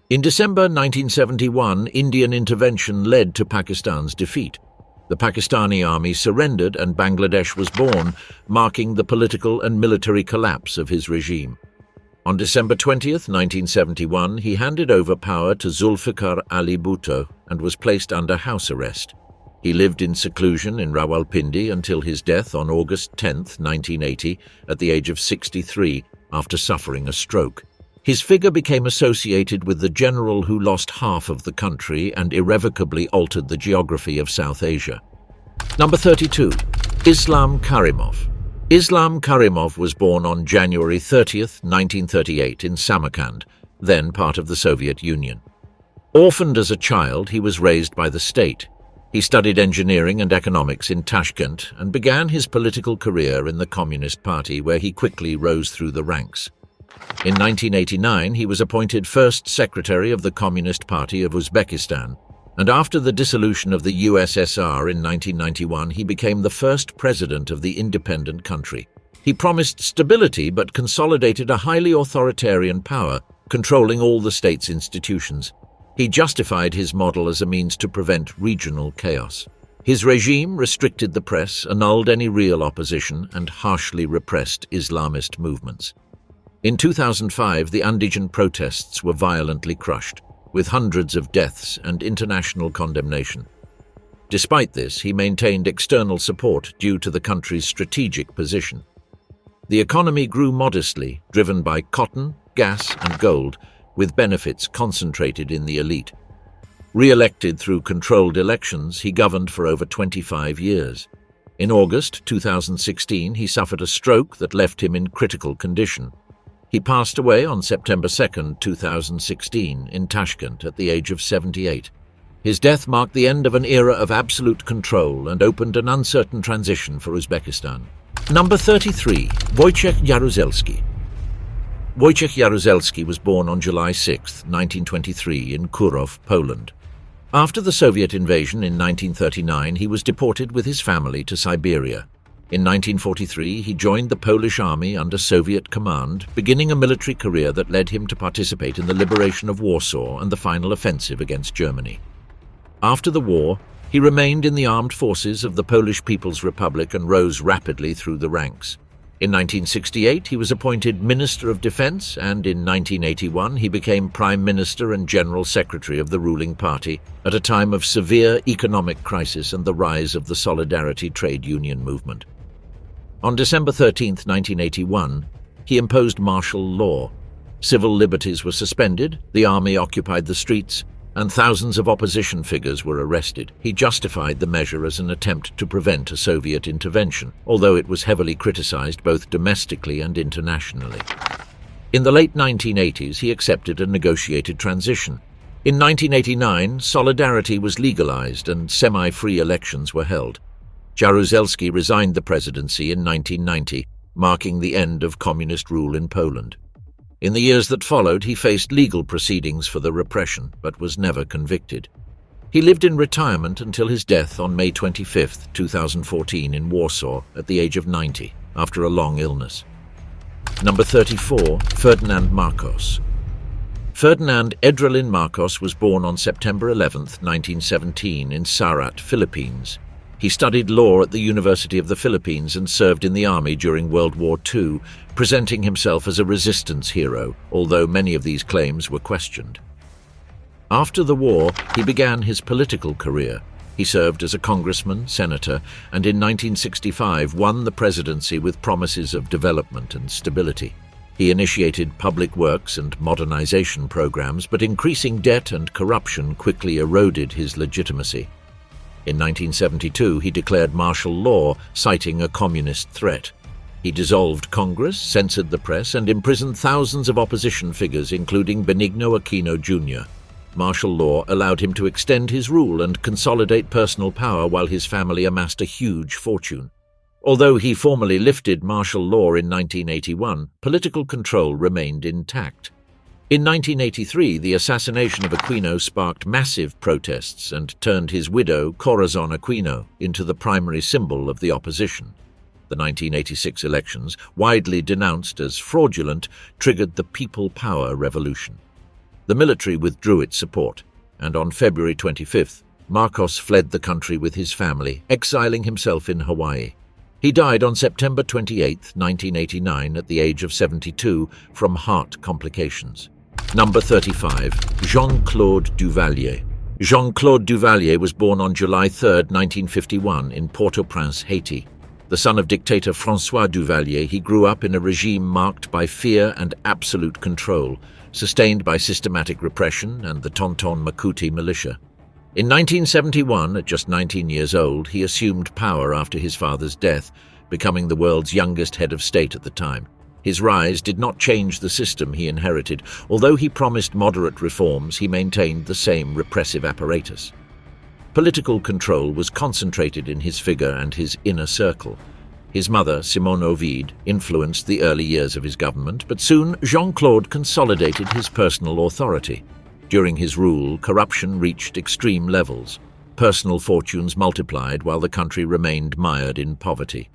In December 1971, Indian intervention led to Pakistan's defeat. The Pakistani army surrendered and Bangladesh was born, marking the political and military collapse of his regime. On December 20, 1971, he handed over power to Zulfikar Ali Bhutto and was placed under house arrest. He lived in seclusion in Rawalpindi until his death on August 10, 1980, at the age of 63, after suffering a stroke. His figure became associated with the general who lost half of the country and irrevocably altered the geography of South Asia. Number 32. Islam Karimov. Islam Karimov was born on January 30, 1938, in Samarkand, then part of the Soviet Union. Orphaned as a child, he was raised by the state. He studied engineering and economics in Tashkent and began his political career in the Communist Party, where he quickly rose through the ranks. In 1989, he was appointed First Secretary of the Communist Party of Uzbekistan, and after the dissolution of the USSR in 1991, he became the first president of the independent country. He promised stability but consolidated a highly authoritarian power, controlling all the state's institutions. He justified his model as a means to prevent regional chaos. His regime restricted the press, annulled any real opposition, and harshly repressed Islamist movements. In 2005, the Andijan protests were violently crushed, with hundreds of deaths and international condemnation. Despite this, he maintained external support due to the country's strategic position. The economy grew modestly, driven by cotton, gas, and gold, with benefits concentrated in the elite. Re-elected through controlled elections, he governed for over 25 years. In August 2016, he suffered a stroke that left him in critical condition. He passed away on September 2, 2016, in Tashkent at the age of 78. His death marked the end of an era of absolute control and opened an uncertain transition for Uzbekistan. Number 33. Wojciech Jaruzelski. Wojciech Jaruzelski was born on July 6, 1923, in Kurów, Poland. After the Soviet invasion in 1939, he was deported with his family to Siberia. In 1943, he joined the Polish army under Soviet command, beginning a military career that led him to participate in the liberation of Warsaw and the final offensive against Germany. After the war, he remained in the armed forces of the Polish People's Republic and rose rapidly through the ranks. In 1968, he was appointed Minister of Defense, and in 1981 he became Prime Minister and General Secretary of the ruling party at a time of severe economic crisis and the rise of the Solidarity trade union movement. On December 13, 1981, he imposed martial law. Civil liberties were suspended, the army occupied the streets, and thousands of opposition figures were arrested. He justified the measure as an attempt to prevent a Soviet intervention, although it was heavily criticized both domestically and internationally. In the late 1980s, he accepted a negotiated transition. In 1989, Solidarity was legalized and semi-free elections were held. Jaruzelski resigned the presidency in 1990, marking the end of communist rule in Poland. In the years that followed, he faced legal proceedings for the repression, but was never convicted. He lived in retirement until his death on May 25, 2014, in Warsaw at the age of 90, after a long illness. Number 34. Ferdinand Marcos. Ferdinand Edralin Marcos was born on September 11, 1917, in Surat, Philippines. He studied law at the University of the Philippines and served in the army during World War II, presenting himself as a resistance hero, although many of these claims were questioned. After the war, he began his political career. He served as a congressman, senator, and in 1965 won the presidency with promises of development and stability. He initiated public works and modernization programs, but increasing debt and corruption quickly eroded his legitimacy. In 1972, he declared martial law, citing a communist threat. He dissolved Congress, censored the press, and imprisoned thousands of opposition figures, including Benigno Aquino Jr. Martial law allowed him to extend his rule and consolidate personal power while his family amassed a huge fortune. Although he formally lifted martial law in 1981, political control remained intact. In 1983, the assassination of Aquino sparked massive protests and turned his widow, Corazon Aquino, into the primary symbol of the opposition. The 1986 elections, widely denounced as fraudulent, triggered the People Power Revolution. The military withdrew its support, and on February 25th, Marcos fled the country with his family, exiling himself in Hawaii. He died on September 28, 1989, at the age of 72 from heart complications. Number 35. Jean-Claude Duvalier. Jean-Claude Duvalier was born on July 3, 1951, in Port-au-Prince, Haiti. The son of dictator François Duvalier, he grew up in a regime marked by fear and absolute control, sustained by systematic repression and the Tonton Macoute militia. In 1971, at just 19 years old, he assumed power after his father's death, becoming the world's youngest head of state at the time. His rise did not change the system he inherited. Although he promised moderate reforms, he maintained the same repressive apparatus. Political control was concentrated in his figure and his inner circle. His mother, Simone Ovid, influenced the early years of his government, but soon Jean-Claude consolidated his personal authority. During his rule, corruption reached extreme levels. Personal fortunes multiplied while the country remained mired in poverty.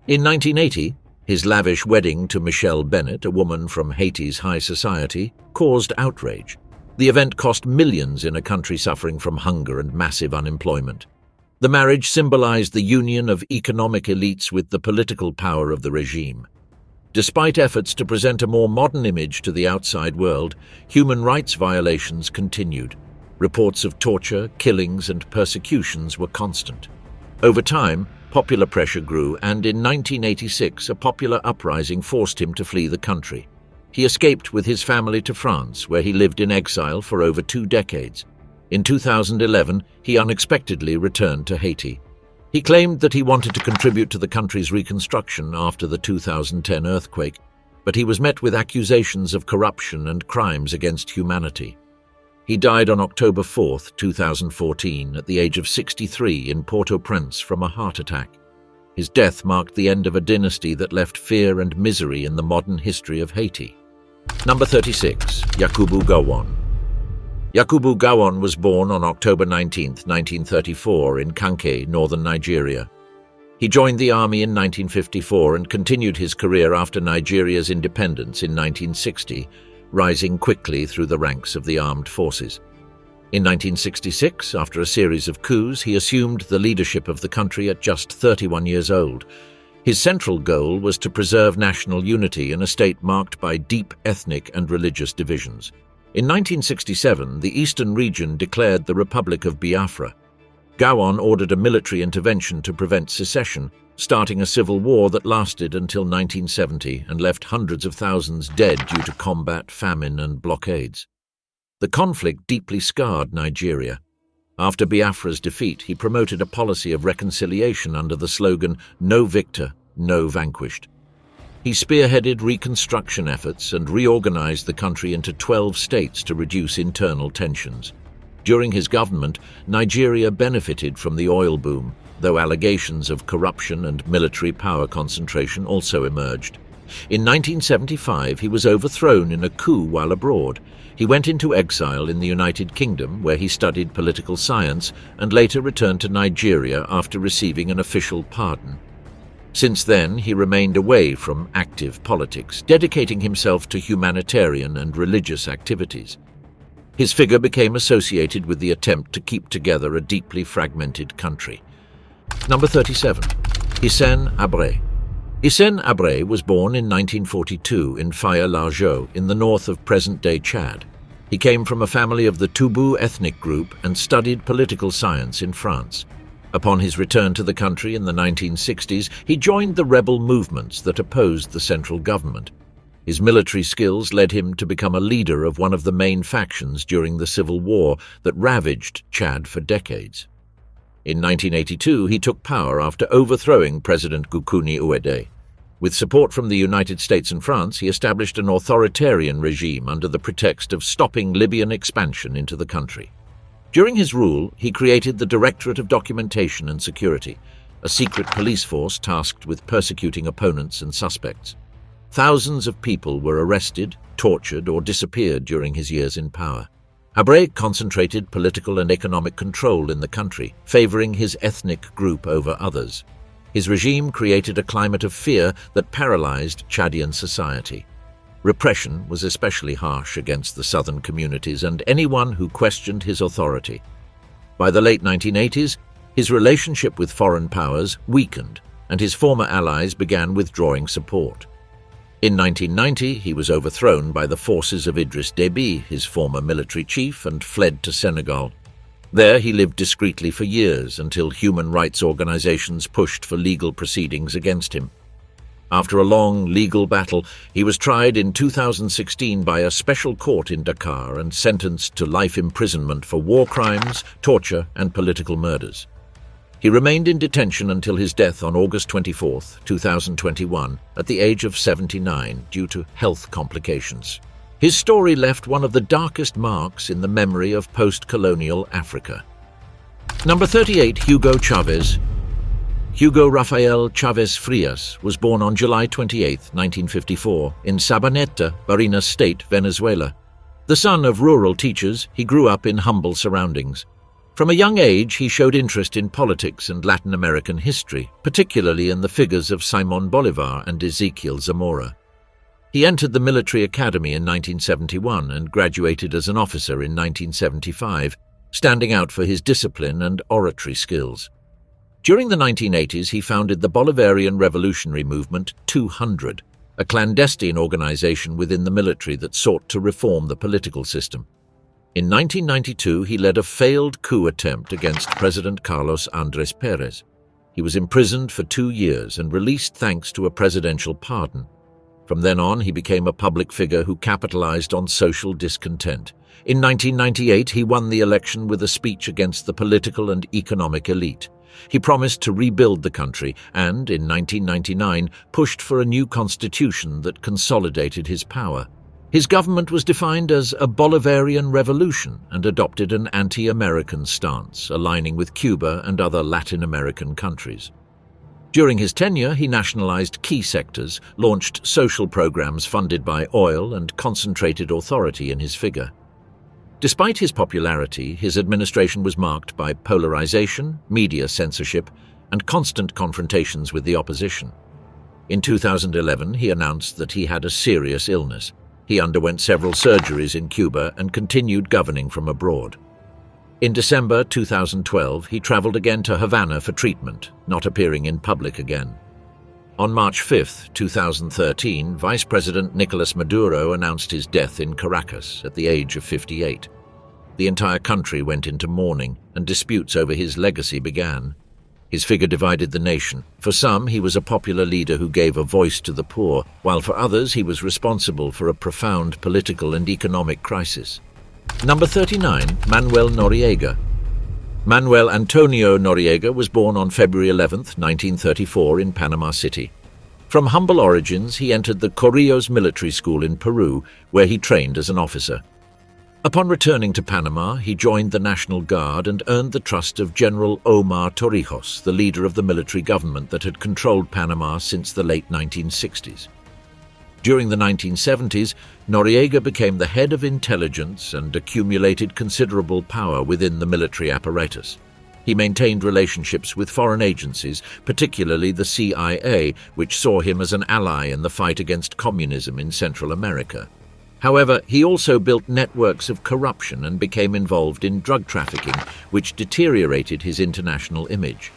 In 1980, his lavish wedding to Michelle Bennett, a woman from Haiti's high society, caused outrage. The event cost millions in a country suffering from hunger and massive unemployment. The marriage symbolized the union of economic elites with the political power of the regime. Despite efforts to present a more modern image to the outside world, human rights violations continued. Reports of torture, killings, and persecutions were constant. Over time, popular pressure grew, and in 1986, a popular uprising forced him to flee the country. He escaped with his family to France, where he lived in exile for over 2 decades. In 2011, he unexpectedly returned to Haiti. He claimed that he wanted to contribute to the country's reconstruction after the 2010 earthquake, but he was met with accusations of corruption and crimes against humanity. He died on October 4, 2014, at the age of 63 in Port-au-Prince from a heart attack. His death marked the end of a dynasty that left fear and misery in the modern history of Haiti. Number 36. Yakubu Gowon. Yakubu Gowon was born on October 19, 1934, in Kanké, northern Nigeria. He joined the army in 1954 and continued his career after Nigeria's independence in 1960, rising quickly through the ranks of the armed forces. In 1966, after a series of coups, he assumed the leadership of the country at just 31 years old. His central goal was to preserve national unity in a state marked by deep ethnic and religious divisions. In 1967, the eastern region declared the Republic of Biafra. Gowon ordered a military intervention to prevent secession, starting a civil war that lasted until 1970 and left hundreds of thousands dead due to combat, famine, and blockades. The conflict deeply scarred Nigeria. After Biafra's defeat, he promoted a policy of reconciliation under the slogan, "No victor, no vanquished." He spearheaded reconstruction efforts and reorganized the country into 12 states to reduce internal tensions. During his government, Nigeria benefited from the oil boom, though allegations of corruption and military power concentration also emerged. In 1975, he was overthrown in a coup while abroad. He went into exile in the United Kingdom, where he studied political science, and later returned to Nigeria after receiving an official pardon. Since then, he remained away from active politics, dedicating himself to humanitarian and religious activities. His figure became associated with the attempt to keep together a deeply fragmented country. Number 37. Hissène Habré. Hissène Habré was born in 1942 in Faya-Largeau, in the north of present-day Chad. He came from a family of the Toubou ethnic group and studied political science in France. Upon his return to the country in the 1960s, he joined the rebel movements that opposed the central government. His military skills led him to become a leader of one of the main factions during the civil war that ravaged Chad for decades. In 1982, he took power after overthrowing President Goukouni Ouédé. With support from the United States and France, he established an authoritarian regime under the pretext of stopping Libyan expansion into the country. During his rule, he created the Directorate of Documentation and Security, a secret police force tasked with persecuting opponents and suspects. Thousands of people were arrested, tortured, or disappeared during his years in power. Habré concentrated political and economic control in the country, favoring his ethnic group over others. His regime created a climate of fear that paralyzed Chadian society. Repression was especially harsh against the southern communities and anyone who questioned his authority. By the late 1980s, his relationship with foreign powers weakened, and his former allies began withdrawing support. In 1990, he was overthrown by the forces of Idriss Déby, his former military chief, and fled to Senegal. There he lived discreetly for years until human rights organizations pushed for legal proceedings against him. After a long legal battle, he was tried in 2016 by a special court in Dakar and sentenced to life imprisonment for war crimes, torture, and political murders. He remained in detention until his death on August 24, 2021, at the age of 79 due to health complications. His story left one of the darkest marks in the memory of post-colonial Africa. Number 38, Hugo Chavez. Hugo Rafael Chavez Frias was born on July 28, 1954, in Sabaneta, Barinas State, Venezuela. The son of rural teachers, he grew up in humble surroundings. From a young age, he showed interest in politics and Latin American history, particularly in the figures of Simón Bolívar and Ezequiel Zamora. He entered the military academy in 1971 and graduated as an officer in 1975, standing out for his discipline and oratory skills. During the 1980s, he founded the Bolivarian Revolutionary Movement 200, a clandestine organization within the military that sought to reform the political system. In 1992, he led a failed coup attempt against President Carlos Andrés Pérez. He was imprisoned for 2 years and released thanks to a presidential pardon. From then on, he became a public figure who capitalized on social discontent. In 1998, he won the election with a speech against the political and economic elite. He promised to rebuild the country and, in 1999, pushed for a new constitution that consolidated his power. His government was defined as a Bolivarian revolution and adopted an anti-American stance, aligning with Cuba and other Latin American countries. During his tenure, he nationalized key sectors, launched social programs funded by oil, and concentrated authority in his figure. Despite his popularity, his administration was marked by polarization, media censorship, and constant confrontations with the opposition. In 2011, he announced that he had a serious illness. He underwent several surgeries in Cuba and continued governing from abroad. In December 2012, he traveled again to Havana for treatment, not appearing in public again. On March 5, 2013, Vice President Nicolás Maduro announced his death in Caracas at the age of 58. The entire country went into mourning, and disputes over his legacy began. His figure divided the nation. For some, he was a popular leader who gave a voice to the poor, while for others, he was responsible for a profound political and economic crisis. Number 39, Manuel Noriega. Manuel Antonio Noriega was born on February 11, 1934, in Panama City. From humble origins, he entered the Corrillos military school in Peru, where he trained as an officer. Upon returning to Panama, he joined the National Guard and earned the trust of General Omar Torrijos, the leader of the military government that had controlled Panama since the late 1960s. During the 1970s, Noriega became the head of intelligence and accumulated considerable power within the military apparatus. He maintained relationships with foreign agencies, particularly the CIA, which saw him as an ally in the fight against communism in Central America. However, he also built networks of corruption and became involved in drug trafficking, which deteriorated his international image.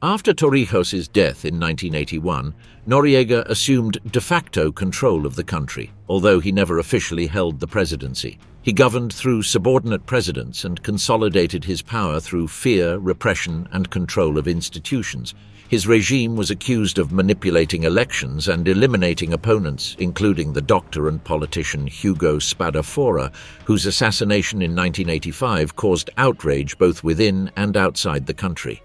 After Torrijos' death in 1981, Noriega assumed de facto control of the country, although he never officially held the presidency. He governed through subordinate presidents and consolidated his power through fear, repression, and control of institutions. His regime was accused of manipulating elections and eliminating opponents, including the doctor and politician Hugo Spadafora, whose assassination in 1985 caused outrage both within and outside the country.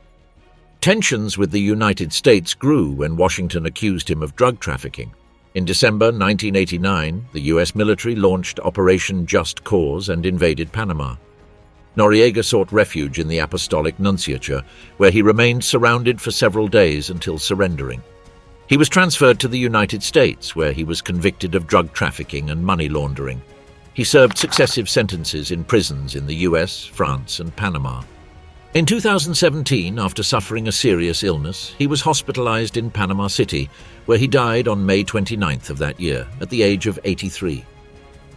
Tensions with the United States grew when Washington accused him of drug trafficking. In December 1989, the U.S. military launched Operation Just Cause and invaded Panama. Noriega sought refuge in the Apostolic Nunciature, where he remained surrounded for several days until surrendering. He was transferred to the United States, where he was convicted of drug trafficking and money laundering. He served successive sentences in prisons in the U.S., France, and Panama. In 2017, after suffering a serious illness, he was hospitalized in Panama City, where he died on May 29th of that year, at the age of 83.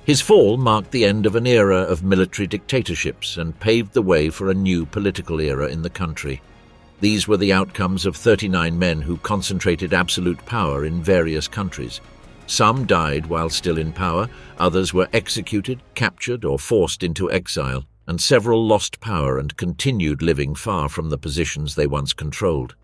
His fall marked the end of an era of military dictatorships and paved the way for a new political era in the country. These were the outcomes of 39 men who concentrated absolute power in various countries. Some died while still in power, others were executed, captured, or forced into exile, and several lost power and continued living far from the positions they once controlled.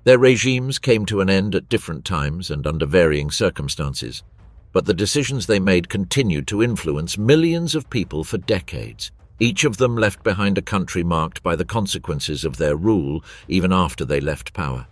Their regimes came to an end at different times and under varying circumstances, but the decisions they made continued to influence millions of people for decades. Each of them left behind a country marked by the consequences of their rule even after they left power.